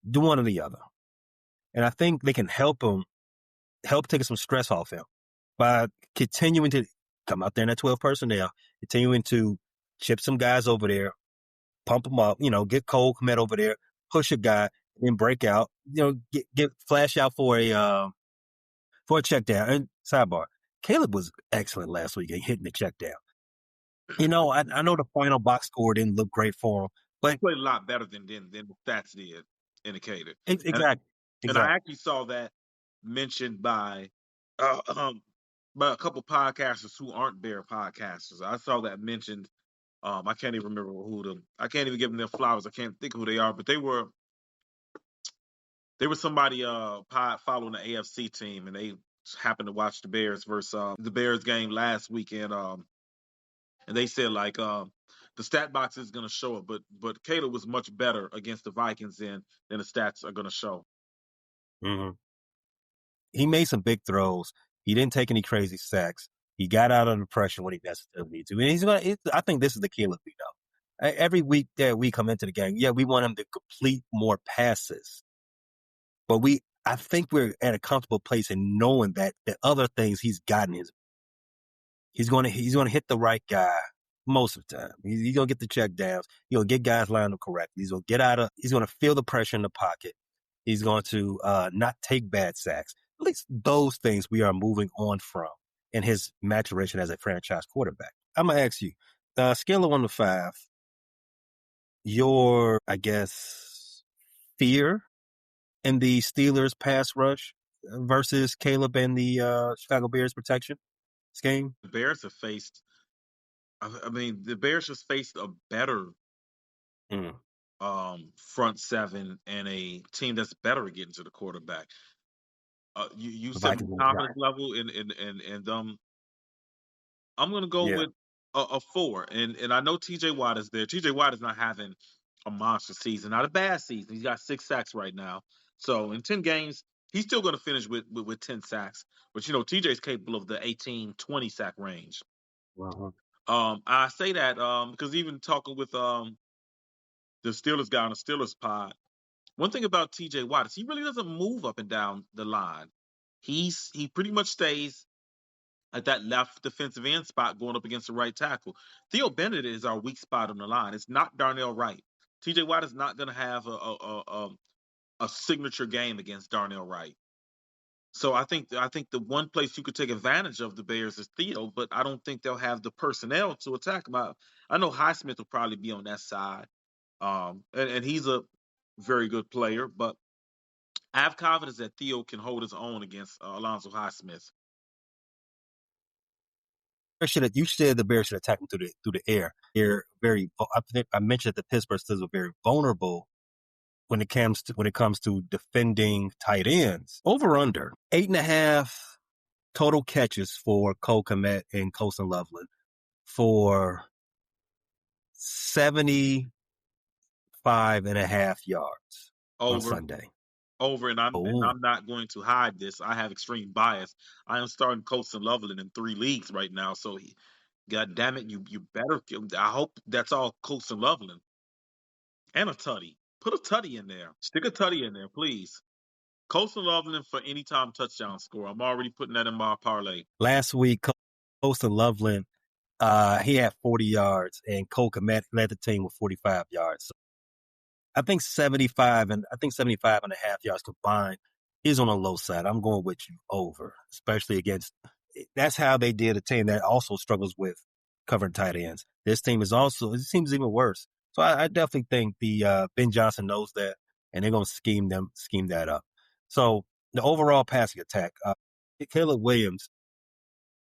Do one or the other. And I think they can help take some stress off him by continuing to come out there in that 12 personnel, continuing to chip some guys over there, pump them up, get Cole Kmet over there, push a guy, and break out, get flash out for a check down. And sidebar, Caleb was excellent last week at hitting the check down. I know the final box score didn't look great for him, but he played a lot better than the stats did indicated. Exactly. And I actually saw that mentioned by a couple podcasters who aren't Bear podcasters. I saw that mentioned. I can't even remember I can't even give them their flowers. I can't think of who they are, but they were somebody following the AFC team, and they happened to watch the Bears versus the Bears game last weekend. And they said the stat box is going to show it, but Caleb was much better against the Vikings than the stats are going to show. Mm-hmm. He made some big throws. He didn't take any crazy sacks. He got out under pressure when he necessarily needed to. And I think this is the Caleb we know. Every week that we come into the game, we want him to complete more passes. But I think we're at a comfortable place in knowing that the other things he's gotten he's going to hit the right guy most of the time. He's going to get the check downs. He's going to get guys lined up correctly. He's going to feel the pressure in the pocket. He's going to not take bad sacks. At least those things we are moving on from in his maturation as a franchise quarterback. I'm going to ask you, scale of 1 to 5, your, I guess, fear in the Steelers pass rush versus Caleb and the Chicago Bears protection scheme? The Bears have faced, the Bears just faced a better front seven and a team that's better at getting to the quarterback. You said confidence level and I'm going to go with a 4. And I know TJ Watt is there. TJ Watt is not having a monster season, not a bad season. He's got 6 sacks right now. So in 10 games, he's still going to finish with 10 sacks. But, TJ's capable of the 18-20 sack range. Uh-huh. I say that because even talking with the Steelers guy on the Steelers pod, one thing about TJ Watt is he really doesn't move up and down the line. He pretty much stays at that left defensive end spot going up against the right tackle. Theo Bennett is our weak spot on the line. It's not Darnell Wright. TJ Watt is not going to have a signature game against Darnell Wright. So I think the one place you could take advantage of the Bears is Theo, but I don't think they'll have the personnel to attack him. I know Highsmith will probably be on that side, and he's a very good player, but I have confidence that Theo can hold his own against Alonzo Highsmith. You said the Bears should attack him through the air. They're I mentioned that the Pittsburgh Steelers are very vulnerable when it comes to defending tight ends. Over under 8.5 total catches for Cole Kmet and Colson Loveland for 75.5 yards on Sunday. Over, and I'm not going to hide this. I have extreme bias. I am starting Colson Loveland in 3 leagues right now. So, God damn it, you better. I hope that's all Colson Loveland and a tutty. Put a tutty in there. Stick a tutty in there, please. Colson Loveland for anytime touchdown score. I'm already putting that in my parlay. Last week, Colson Loveland, he had 40 yards, and Cole Kmet led the team with 45 yards. So I think 75 and a half yards combined is on the low side. I'm going with you over, especially against. That's how they did a team that also struggles with covering tight ends. This team it seems even worse. So I definitely think the Ben Johnson knows that, and they're going to scheme that up. So the overall passing attack, Caleb Williams,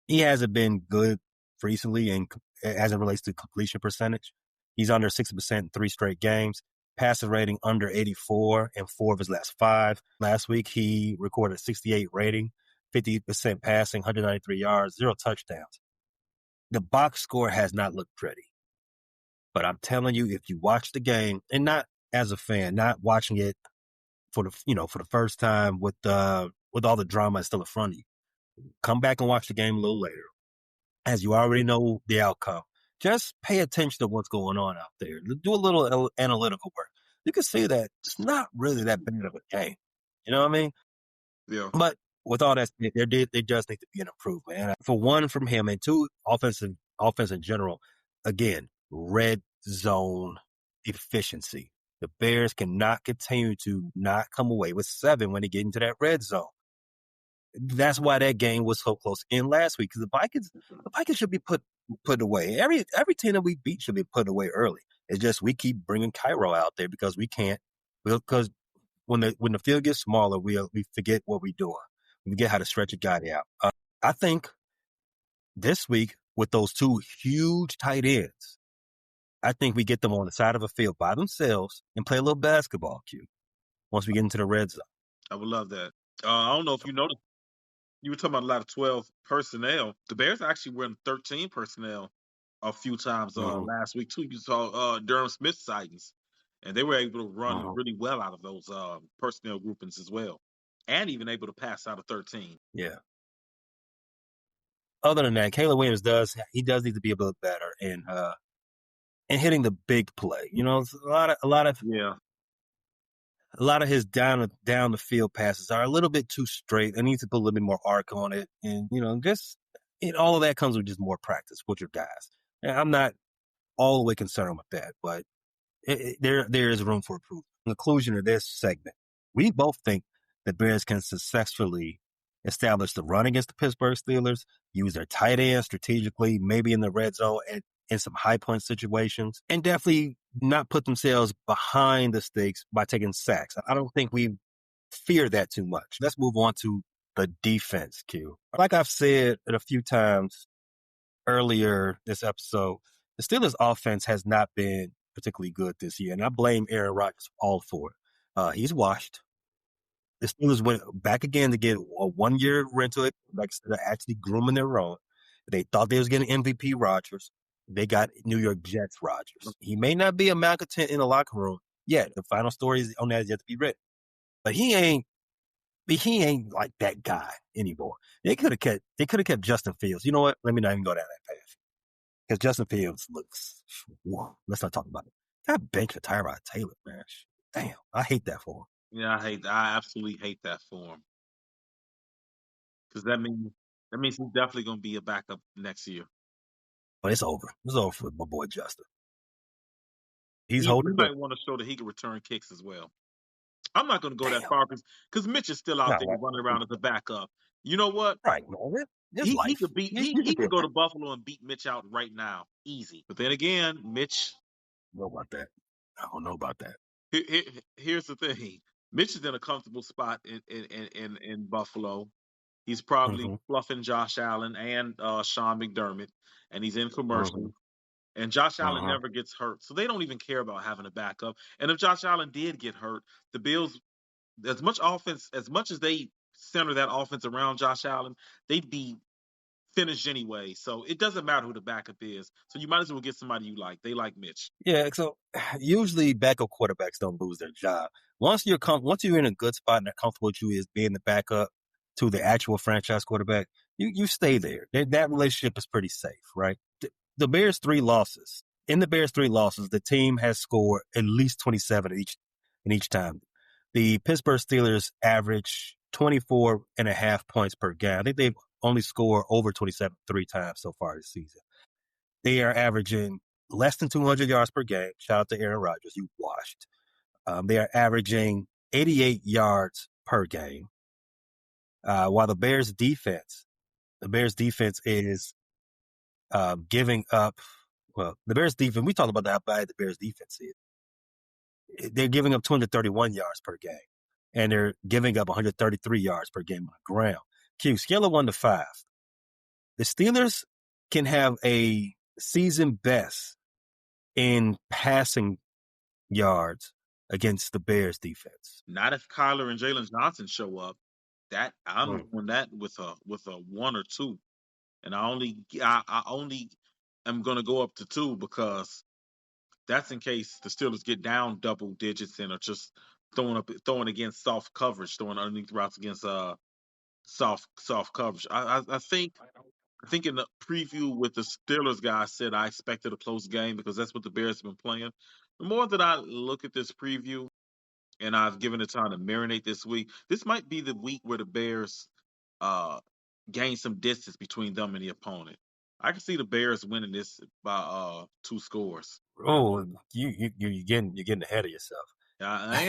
he hasn't been good recently, and as it relates to completion percentage, he's under 60% in 3 straight games. Passer rating under 84 in 4 of his last 5. Last week, he recorded a 68 rating. 50% passing, 193 yards, 0 touchdowns. The box score has not looked pretty. But I'm telling you, if you watch the game, and not as a fan, not watching it for the first time with all the drama still in front of you, come back and watch the game a little later, as you already know the outcome. Just pay attention to what's going on out there. Do a little analytical work. You can see that it's not really that bad of a game. You know what I mean? Yeah. But with all that, there does need to be an improvement. And for one, from him, and two, offense in general, again, red zone efficiency. The Bears cannot continue to not come away with 7 when they get into that red zone. That's why that game was so close in last week, because the Vikings should be put away. Every team that we beat should be put away early. It's just we keep bringing Cairo out there because we can't. Because when the field gets smaller, we forget what we're doing. We forget how to stretch a guy out. I think this week with those 2 huge tight ends, I think we get them on the side of a field by themselves and play a little basketball, Q, once we get into the red zone. I would love that. I don't know if you noticed, you were talking about a lot of 12 personnel. The Bears actually were in 13 personnel a few times last week, too. You saw Durham Smith sightings, and they were able to run really well out of those personnel groupings as well, and even able to pass out of 13. Yeah. Other than that, Caleb Williams does need to be a bit better in hitting the big play. You know, a lot of his down the field passes are a little bit too straight. I need to put a little bit more arc on it, and all of that comes with just more practice with your guys. And I'm not all the way concerned with that, but there is room for improvement. In conclusion of this segment, we both think the Bears can successfully establish the run against the Pittsburgh Steelers, use their tight end strategically, maybe in the red zone and in some high point situations, and definitely not put themselves behind the stakes by taking sacks. I don't think we fear that too much. Let's move on to the defense, Q. Like I've said a few times earlier this episode, the Steelers' offense has not been particularly good this year, and I blame Aaron Rodgers all for it. He's washed. The Steelers went back again to get a 1-year rental, like they're actually grooming their own. They thought they was getting MVP Rodgers. They got New York Jets Rodgers. He may not be a malcontent in the locker room yet. The final story on that is yet to be written. But he ain't like that guy anymore. They could have kept Justin Fields. You know what? Let me not even go down that path. Because Justin Fields looks, whoa, let's not talk about it. Got benched for Tyrod Taylor, man. Damn, I hate that for him. Yeah, I absolutely hate that for him. Because that means he's definitely going to be a backup next year. But it's over. It's over for my boy Justin. He might want to show that he can return kicks as well. I'm not going to go that far because Mitch is still out there running around as a backup. You know what? Right, man. He could go to Buffalo and beat Mitch out right now, easy. But then again, Mitch. I don't know about that. Here's the thing: Mitch is in a comfortable spot in Buffalo. He's probably fluffing Josh Allen and Sean McDermott, and he's in commercials. And Josh Allen never gets hurt, so they don't even care about having a backup. And if Josh Allen did get hurt, the Bills, as much as they center that offense around Josh Allen, they'd be finished anyway. So it doesn't matter who the backup is. So you might as well get somebody you like. They like Mitch. Yeah. So usually backup quarterbacks don't lose their job. Once you're in a good spot and they're comfortable with you as being the backup to the actual franchise quarterback, you stay there. That relationship is pretty safe, right? The Bears' 3 losses. In the Bears' 3 losses, the team has scored at least 27 in each time. The Pittsburgh Steelers average 24.5 points per game. I think they've only scored over 27 3 times so far this season. They are averaging less than 200 yards per game. Shout out to Aaron Rodgers. You washed. They are averaging 88 yards per game. While the Bears' defense is giving up. Well, the Bears' defense, we talked about how bad the Bears' defense is. They're giving up 231 yards per game, and they're giving up 133 yards per game on the ground. Scale of 1 to 5. The Steelers can have a season best in passing yards against the Bears' defense. Not if Kyler and Jalen Johnson show up. That I'm on that with a 1 or 2, and I only am going to go up to 2 because that's in case the Steelers get down double digits and are just throwing against soft coverage, throwing underneath routes against soft coverage. I think in the preview with the Steelers guy, I said I expected a close game because that's what the Bears have been playing. The more that I look at this preview and I've given it time to marinate this week, this might be the week where the Bears gain some distance between them and the opponent. I can see the Bears winning this by 2 scores. Oh, you're getting ahead of yourself. I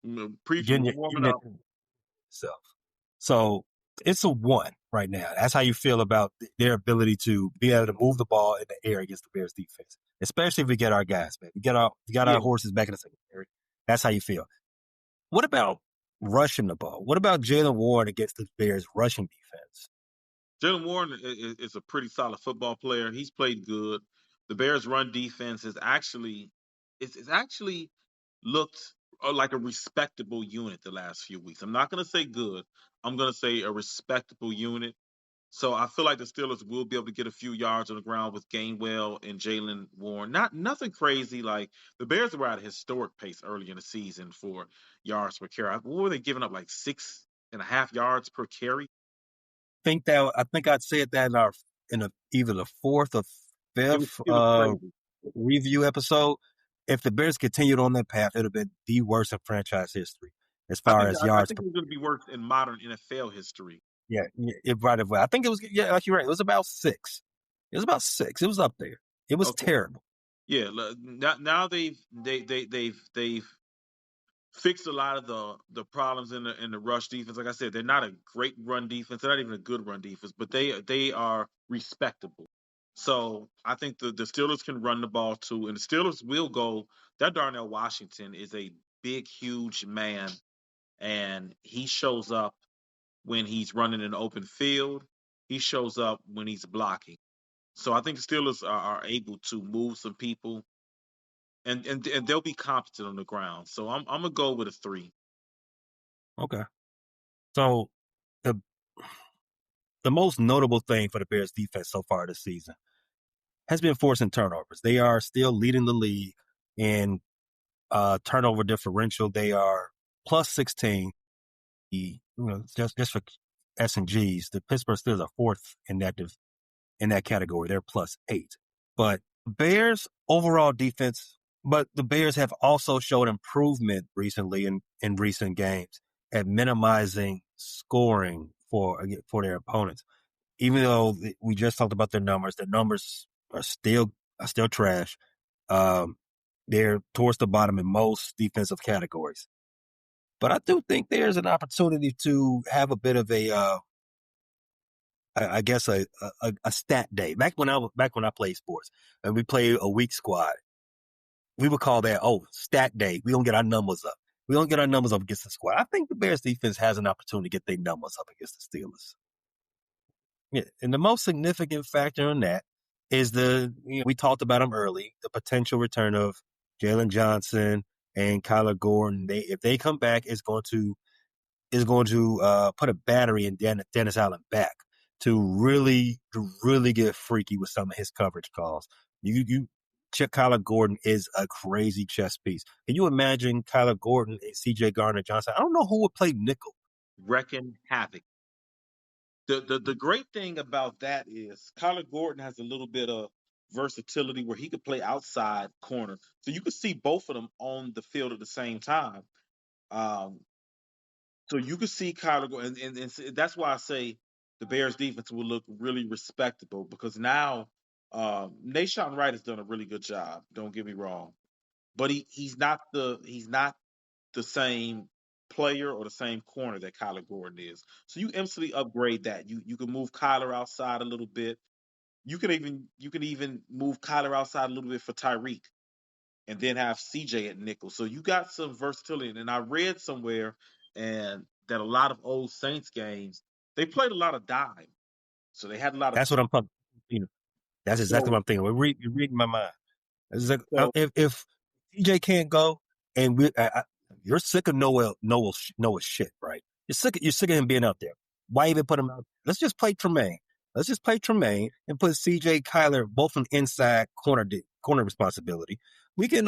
am. Getting Warming up. yourself. So it's a 1 right now. That's how you feel about their ability to be able to move the ball in the air against the Bears defense, especially if we get our guys back. We got our horses back in the secondary. That's how you feel. What about rushing the ball? What about Jaylen Warren against the Bears rushing defense? Jaylen Warren is a pretty solid football player. He's played good. The Bears' run defense is actually looked like a respectable unit the last few weeks. I'm not going to say good. I'm going to say a respectable unit. So I feel like the Steelers will be able to get a few yards on the ground with Gainwell and Jaylen Warren. Nothing crazy. Like the Bears were at a historic pace early in the season for yards per carry. What were they giving up, like 6.5 yards per carry? I think I'd said that in either the 4th or 5th review episode. If the Bears continued on that path, it would have been the worst in franchise history as far as yards. I think it was going to be worse in modern NFL history. Yeah, right away. I think it was. Yeah, like you're right. It was about 6. It was up there. It was terrible. Yeah. Now they've fixed a lot of the problems in the rush defense. Like I said, they're not a great run defense. They're not even a good run defense, but they are respectable. So I think the Steelers can run the ball too, and the Steelers will go. That Darnell Washington is a big, huge man, and he shows up when he's running an open field. He shows up when he's blocking. So I think the Steelers are able to move some people, and they'll be competent on the ground. So I'm gonna go with a 3. Okay. So the most notable thing for the Bears defense so far this season has been forcing turnovers. They are still leading the league in turnover differential. They are plus 16. Just for S&Gs, the Pittsburgh Steelers are 4th in that category. They're plus 8. But Bears overall defense, but the Bears have also showed improvement recently in recent games at minimizing scoring for their opponents. Even though we just talked about their numbers are still trash. They're towards the bottom in most defensive categories. But I do think there's an opportunity to have a bit of a stat day. Back when I played sports and we played a weak squad, we would call that, stat day. We don't get our numbers up. We don't get our numbers up against the squad. I think the Bears defense has an opportunity to get their numbers up against the Steelers. Yeah, and the most significant factor in that is we talked about them early, the potential return of Jalen Johnson and Kyler Gordon. If they come back, it's going to put a battery in Dennis Allen back to really get freaky with some of his coverage calls. Kyler Gordon is a crazy chess piece. Can you imagine Kyler Gordon and C.J. Gardner-Johnson? I don't know who would play nickel. Wrecking havoc. The great thing about that is Kyler Gordon has a little bit of versatility where he could play outside corner. So you could see both of them on the field at the same time. So you could see Kyler Gordon, and that's why I say the Bears defense will look really respectable because now Nahshon Wright has done a really good job. Don't get me wrong, but he's not the same player or the same corner that Kyler Gordon is. So you instantly upgrade that. You can move Kyler outside a little bit. You can even move Kyler outside a little bit for Tyreek, and then have CJ at nickel. So you got some versatility. And I read somewhere that a lot of old Saints games they played a lot of dime. So they had a lot of. That's what I'm talking. That's exactly what I'm thinking. You're reading my mind. If CJ can't go, and you're sick of Noah's shit, right? You're sick of him being out there. Why even put him out? Let's just play Tremaine. Let's just play Tremaine and put CJ Kyler both on inside corner responsibility. We can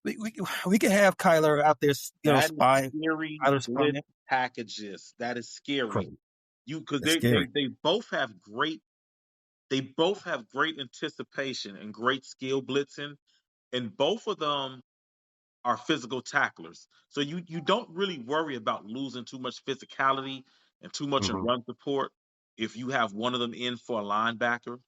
we can have Kyler out there, spying. Scary blitz packages. That is scary. Crazy. Because scary. they both have great anticipation and great skill blitzing, and both of them are physical tacklers. So you don't really worry about losing too much physicality and too much in run support if you have one of them in for a linebacker.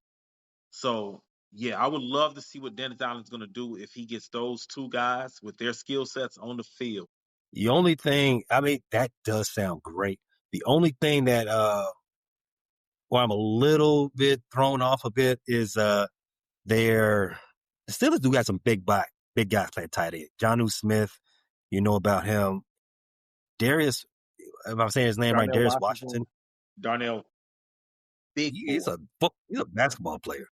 So yeah, I would love to see what Dennis Allen's going to do if he gets those two guys with their skill sets on the field. The only thing, that does sound great. The only thing that I'm a little bit thrown off a bit is the Steelers do got some big guys playing tight end. Jonnu Smith, you know about him. Darius, if I'm saying his name right, Darius Washington. Darnell. He's a basketball player.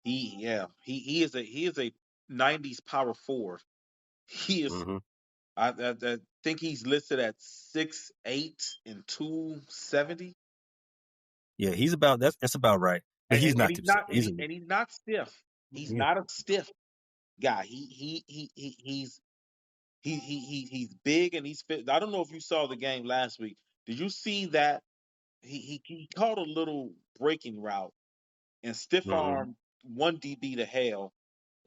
He is a 90s power forward. He is. I think he's listed at 6'8" and 270. Yeah, he's about that's about right. But he's not stiff. He's not stiff. He's not a stiff guy. He's big and he's fit. I don't know if you saw the game last week. Did you see that he caught a little breaking route and stiff armed one DB to hell,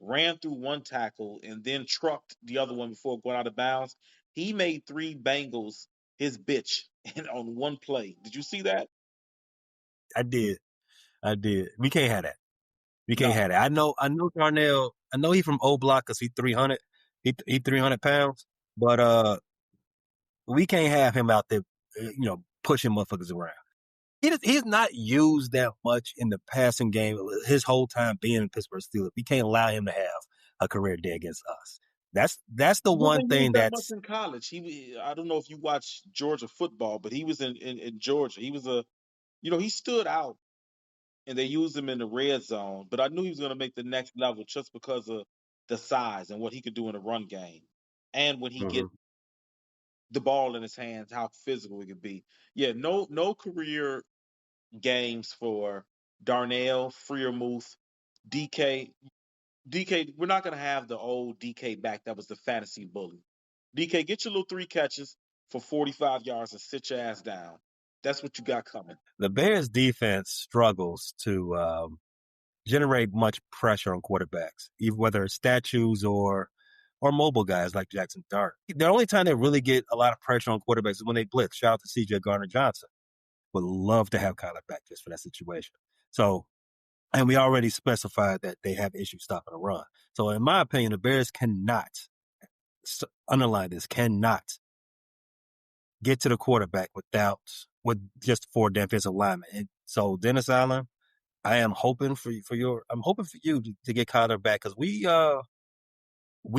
ran through one tackle, and then trucked the other one before going out of bounds? He made 3 Bengals his bitch on one play. Did you see that? I did. We can't have that. We can't have that. I know Darnell. I know he's from O Block because he's 300. He 300 pounds. But we can't have him out there, pushing motherfuckers around. He's not used that much in the passing game his whole time being in Pittsburgh Steelers. We can't allow him to have a career day against us. That's the one thing that's in college. I don't know if you watch Georgia football, but he was in Georgia. He was he stood out, and they used him in the red zone. But I knew he was going to make the next level just because of the size and what he could do in a run game, and when he get the ball in his hands, how physical he could be. Yeah, no career games for Darnell, Freiermuth, DK. We're not going to have the old DK back that was the fantasy bully. DK, get your little 3 catches for 45 yards and sit your ass down. That's what you got coming. The Bears defense struggles to generate much pressure on quarterbacks, even whether it's statues or mobile guys like Jackson Dart. The only time they really get a lot of pressure on quarterbacks is when they blitz. Shout out to C.J. Gardner-Johnson. Would love to have Kyler back just for that situation. So, and we already specified that they have issues stopping the run. So, in my opinion, the Bears cannot, underline this, cannot get to the quarterback with just 4 defensive linemen. And so, Dennis Allen, I am hoping for you to get Kyler back because we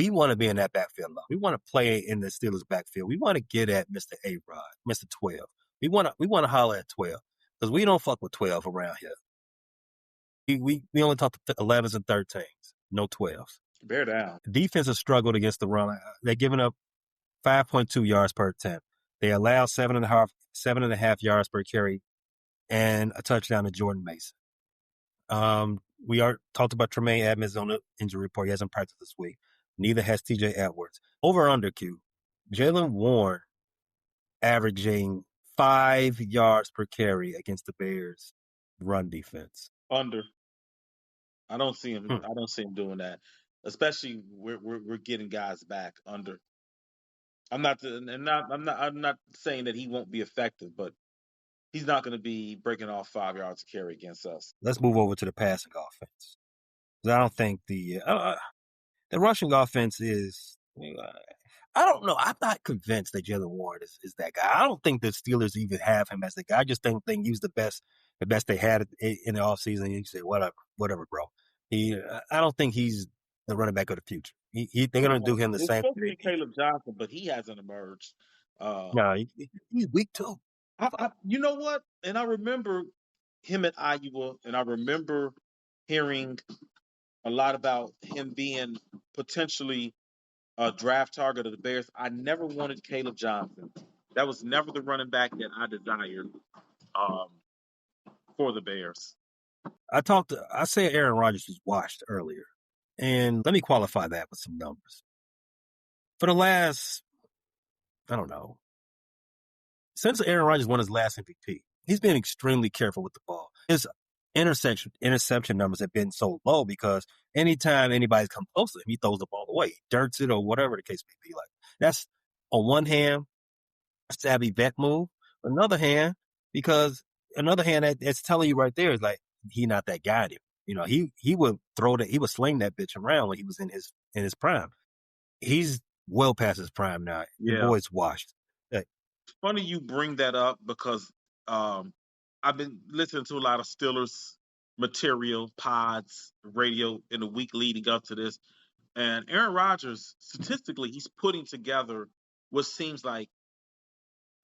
want to be in that backfield. We want to play in the Steelers backfield. We want to get at Mr. A-Rod, Mr. 12. We want to holler at 12 because we don't fuck with 12 around here. We only talk to 11s and 13s, no 12s. Bear down. Defense has struggled against the run. They're giving up 5.2 yards per attempt. They allow 7.5 yards per carry and a touchdown to Jordan Mason. We talked about Tremaine Edmonds on the injury report. He hasn't practiced this week. Neither has TJ Edwards. Over under Q. Jaylen Warren averaging 5 yards per carry against the Bears run defense. Under. I don't see him. I don't see him doing that. Especially we're getting guys back under. I'm not saying that he won't be effective, but he's not going to be breaking off 5 yards to carry against us. Let's move over to the passing offense. I don't think the rushing offense is. I don't know. I'm not convinced that Jaylen Warren is that guy. I don't think the Steelers even have him as the guy. I just think he was the best they had in the offseason. You say whatever, bro. I don't think he's the running back of the future. They're going to do him the same thing. Caleb Johnson, but he hasn't emerged. No, he's weak too. You know what? And I remember him at Iowa, and I remember hearing a lot about him being potentially a draft target of the Bears. I never wanted Caleb Johnson. That was never the running back that I desired um, for the Bears. I said Aaron Rodgers was washed earlier. And let me qualify that with some numbers. For the last, I don't know, since Aaron Rodgers won his last MVP, he's been extremely careful with the ball. His interception numbers have been so low because anytime anybody's come close to him, he throws the ball away, dirts it, or whatever the case may be. Like, that's on one hand a savvy vet move. On another hand, that's telling you right there is like he not that guy anymore. You know, he would sling that bitch around when he was in his prime. He's well past his prime now. The boy's washed. Funny you bring that up because I've been listening to a lot of Steelers material, pods, radio in the week leading up to this. And Aaron Rodgers, statistically, he's putting together what seems like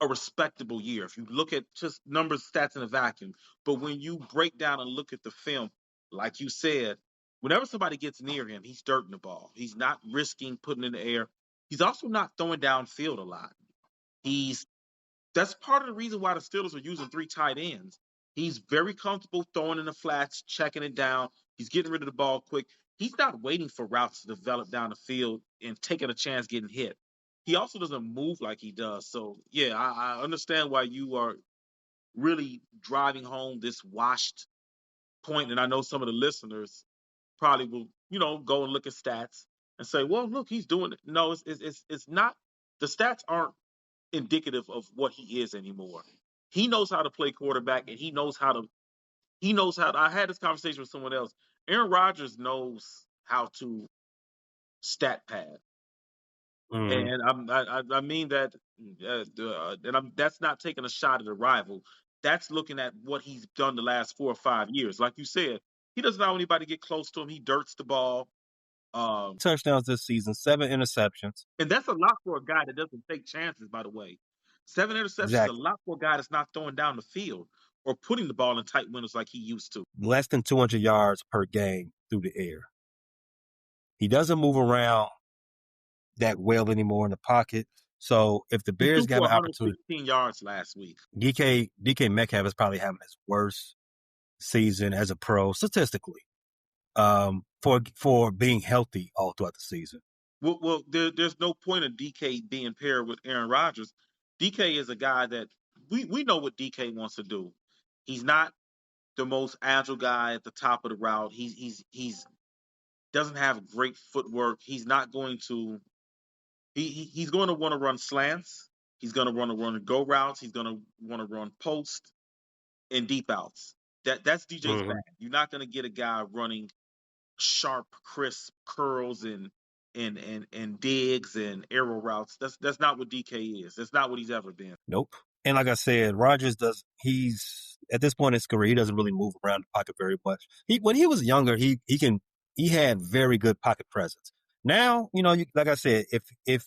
a respectable year. If you look at just numbers, stats in a vacuum. But when you break down and look at the film, like you said, whenever somebody gets near him, he's dirting the ball. He's not risking putting it in the air. He's also not throwing downfield a lot. That's part of the reason why the Steelers are using 3 tight ends. He's very comfortable throwing in the flats, checking it down. He's getting rid of the ball quick. He's not waiting for routes to develop down the field and taking a chance getting hit. He also doesn't move like he does. So, yeah, I understand why you are really driving home this washed point. And I know some of the listeners probably will, go and look at stats and say, well, look, he's doing it. No, it's not. The stats aren't indicative of what he is anymore. He knows how to play quarterback, and he knows how to. I had this conversation with someone else. Aaron Rodgers knows how to stat pad, and I mean that, that's not taking a shot at a rival. That's looking at what he's done the last 4 or 5 years. Like you said, he doesn't allow anybody to get close to him. He dirts the ball. Touchdowns this season, 7 interceptions. And that's a lot for a guy that doesn't take chances, by the way. 7 interceptions is a lot for a guy that's not throwing down the field or putting the ball in tight windows like he used to. Less than 200 yards per game through the air. He doesn't move around that well anymore in the pocket. So if the Bears got an opportunity, 15 yards last week. DK Metcalf is probably having his worst season as a pro statistically. For being healthy all throughout the season. Well, there's no point in DK being paired with Aaron Rodgers. DK is a guy that we know what DK wants to do. He's not the most agile guy at the top of the route. He's doesn't have great footwork. He's not going to. He's going to want to run slants. He's going to want to run go routes. He's going to want to run post and deep outs. That's DJ's bag. You're not going to get a guy running sharp, crisp curls and digs and arrow routes. That's not what DK is. That's not what he's ever been. Nope. And like I said, Rodgers he's at this point in his career, he doesn't really move around the pocket very much. When he was younger, he had very good pocket presence. Now, like I said, if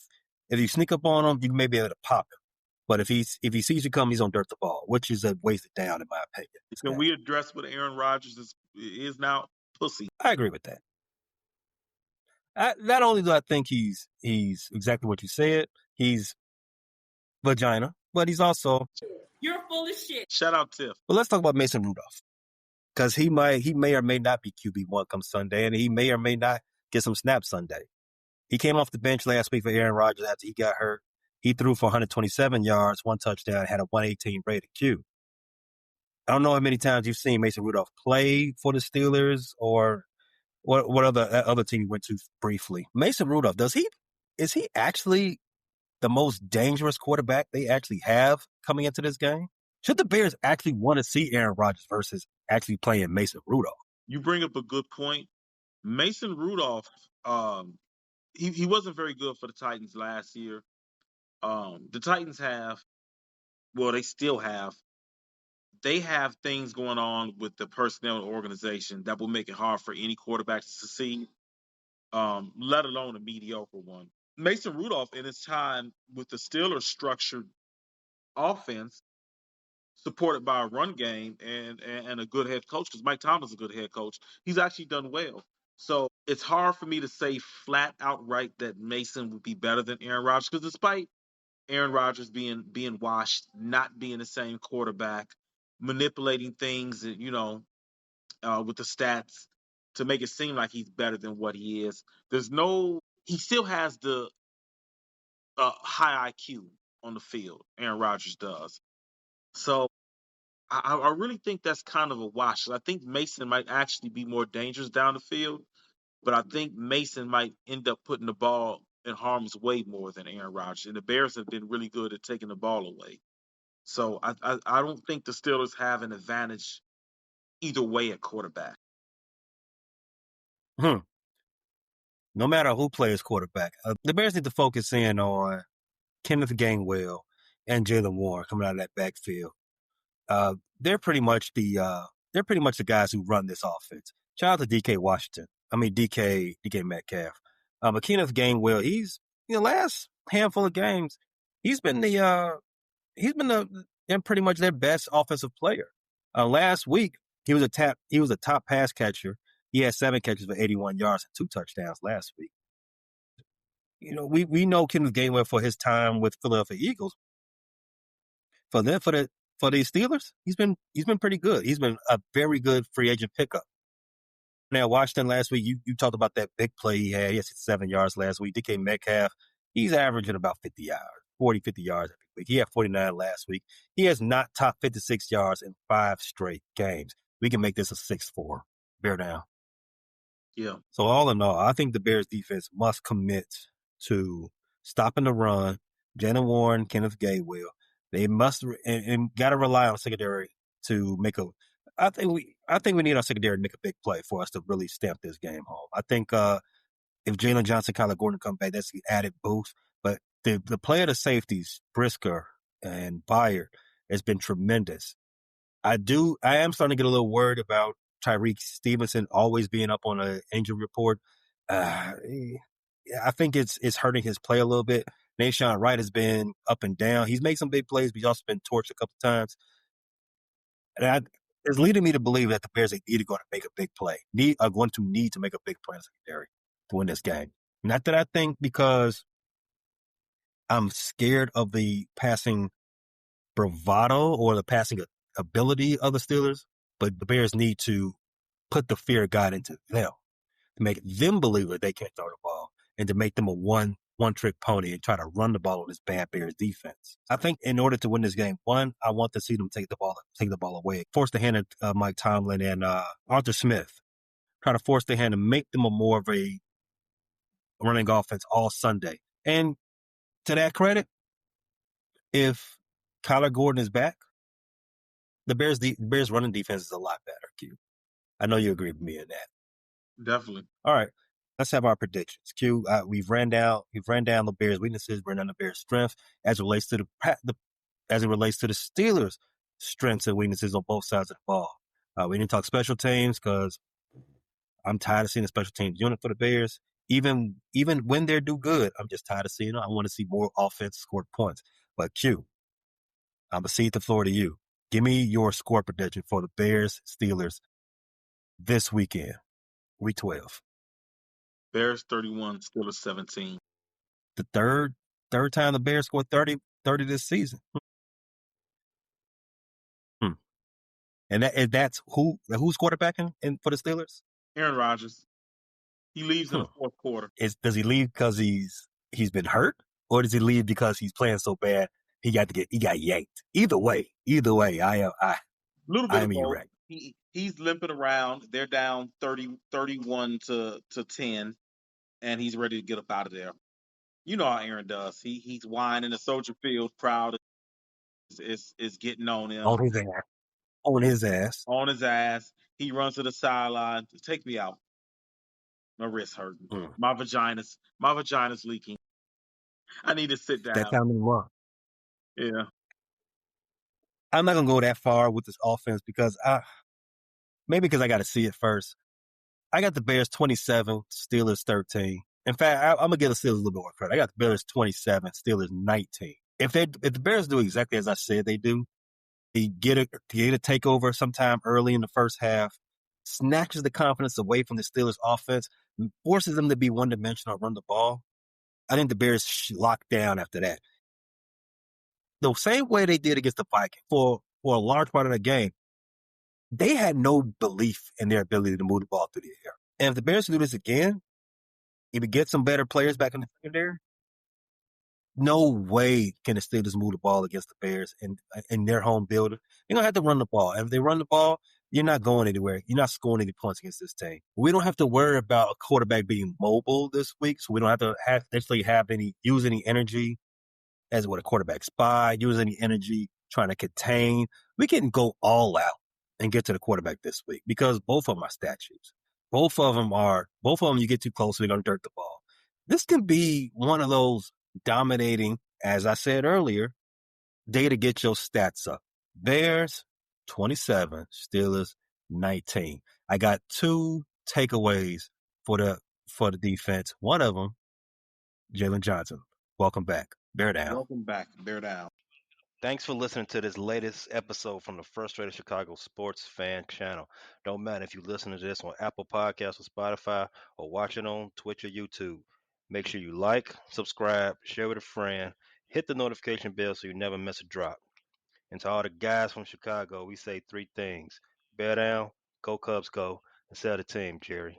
you sneak up on him, you may be able to pop him. But if he sees you come, he's on dirt the ball, which is a waste down in my opinion. Can we address what Aaron Rodgers is now? Pussy. I agree with that. Not only do I think he's exactly what you said, he's vagina, but he's also you're full of shit. Shout out Tiff. But let's talk about Mason Rudolph, because he may or may not be QB1 come Sunday, and he may or may not get some snaps Sunday. He came off the bench last week for Aaron Rodgers after he got hurt. He threw for 127 yards, 1 touchdown, had a 118 rated Q. I don't know how many times you've seen Mason Rudolph play for the Steelers or what other team he went to briefly. Mason Rudolph, is he actually the most dangerous quarterback they actually have coming into this game? Should the Bears actually want to see Aaron Rodgers versus actually playing Mason Rudolph? You bring up a good point. Mason Rudolph, he wasn't very good for the Titans last year. The Titans they still have. They have things going on with the personnel organization that will make it hard for any quarterback to succeed, let alone a mediocre one. Mason Rudolph, in his time with the Steelers structured offense, supported by a run game and a good head coach, because Mike Tomlin's a good head coach, he's actually done well. So it's hard for me to say flat outright that Mason would be better than Aaron Rodgers, because despite Aaron Rodgers being washed, not being the same quarterback, manipulating things, with the stats to make it seem like he's better than what he is. He still has the high IQ on the field. Aaron Rodgers does. So I really think that's kind of a wash. I think Mason might actually be more dangerous down the field, but I think Mason might end up putting the ball in harm's way more than Aaron Rodgers. And the Bears have been really good at taking the ball away. So I don't think the Steelers have an advantage either way at quarterback. No matter who plays quarterback, the Bears need to focus in on Kenneth Gainwell and Jalen Warren coming out of that backfield. They're pretty much the guys who run this offense. Shout out to DK Metcalf. But Kenneth Gainwell, he's last handful of games, he's been pretty much their best offensive player. Last week he was a top pass catcher. He had 7 catches for 81 yards and 2 touchdowns last week. We know Kenneth Gainwell for his time with Philadelphia Eagles. For the Steelers, he's been pretty good. He's been a very good free agent pickup. Now, Washington last week, you talked about that big play he had. He had 7 yards last week. DK Metcalf, he's averaging about 50 yards every week. He had 49 last week. He has not topped 56 yards in 5 straight games. We can make this a 6-4. Bear down. Yeah. So all in all, I think the Bears defense must commit to stopping the run. Jalen Warren, Kenneth Gainwell. They must and got to rely on secondary to make a. I think we need our secondary to make a big play for us to really stamp this game home. I think if Jalen Johnson, Kyler Gordon come back, that's the added boost. But the play of the safeties, Brisker and Byard, has been tremendous. I am starting to get a little worried about Tyreek Stevenson always being up on an injury report. I think it's hurting his play a little bit. Nashawn Wright has been up and down. He's made some big plays, but he's also been torched a couple times. And it's leading me to believe that the Bears are either going to make a big play, are going to need to make a big play in secondary to win this game. Not that I think because I'm scared of the passing bravado or the passing ability of the Steelers, but the Bears need to put the fear of God into them to make them believe that they can't throw the ball and to make them a one-trick pony and try to run the ball on this bad Bears defense. I think in order to win this game, I want to see them take the ball away, force the hand of Mike Tomlin and Arthur Smith, try to force the hand and make them more of a running offense all Sunday. And to that credit, if Kyler Gordon is back, the Bears running defense is a lot better, Q. I know you agree with me on that. Definitely. All right. Let's have our predictions. Q, we've ran down the Bears' weaknesses, ran down the Bears' strengths as it relates to the Steelers' strengths and weaknesses on both sides of the ball. We didn't talk special teams because I'm tired of seeing the special teams unit for the Bears. Even when they do good, I'm just tired of seeing it. I want to see more offense scored points. But Q, I'm gonna cede the floor to you. Give me your score prediction for the Bears Steelers this weekend, week 12. Bears 31, Steelers 17. The third time the Bears scored 30 this season. And that's who's quarterbacking for the Steelers? Aaron Rodgers. He leaves in the fourth quarter. Does he leave because he's been hurt, or does he leave because he's playing so bad he got yanked? Either way, I am erect. He's limping around. They're down 31 to 10, and he's ready to get up out of there. You know how Aaron does. He's whining. The Soldier Field crowd is getting on him. On his ass. He runs to the sideline. Take me out. My wrist hurting. My vagina's leaking. I need to sit down. That time in the month. Yeah. I'm not gonna go that far with this offense because I got to see it first. I got the Bears 27, Steelers 13. In fact, I'm gonna give the Steelers a little bit more credit. I got the Bears 27, Steelers 19. If the Bears do exactly as I said they do, they get a takeover sometime early in the first half, snatches the confidence away from the Steelers offense, forces them to be one-dimensional, run the ball. I think the Bears lock down after that. the same way they did against the Vikings for a large part of the game, they had no belief in their ability to move the ball through the air. And if the Bears do this again, if we get some better players back in the secondary, no way can the Steelers move the ball against the Bears in their home building. They're going to have to run the ball. And if they run the ball, you're not going anywhere. You're not scoring any points against this team. We don't have to worry about a quarterback being mobile this week, so we don't have to use any energy as what a quarterback spy, use any energy trying to contain. We can go all out and get to the quarterback this week because both of them are statues. Both of them, you get too close, they're going to dirt the ball. This can be one of those dominating, as I said earlier, day to get your stats up. Bears, 27, Steelers, 19. I got 2 takeaways for the defense. One of them, Jalen Johnson. Welcome back. Bear down. Welcome back. Bear down. Thanks for listening to this latest episode from the Frustrated Chicago Sports Fan Channel. Don't matter if you listen to this on Apple Podcasts or Spotify or watch it on Twitch or YouTube. Make sure you like, subscribe, share with a friend, hit the notification bell so you never miss a drop. And to all the guys from Chicago, we say 3 things. Bear down, go Cubs go, and sell the team, Jerry.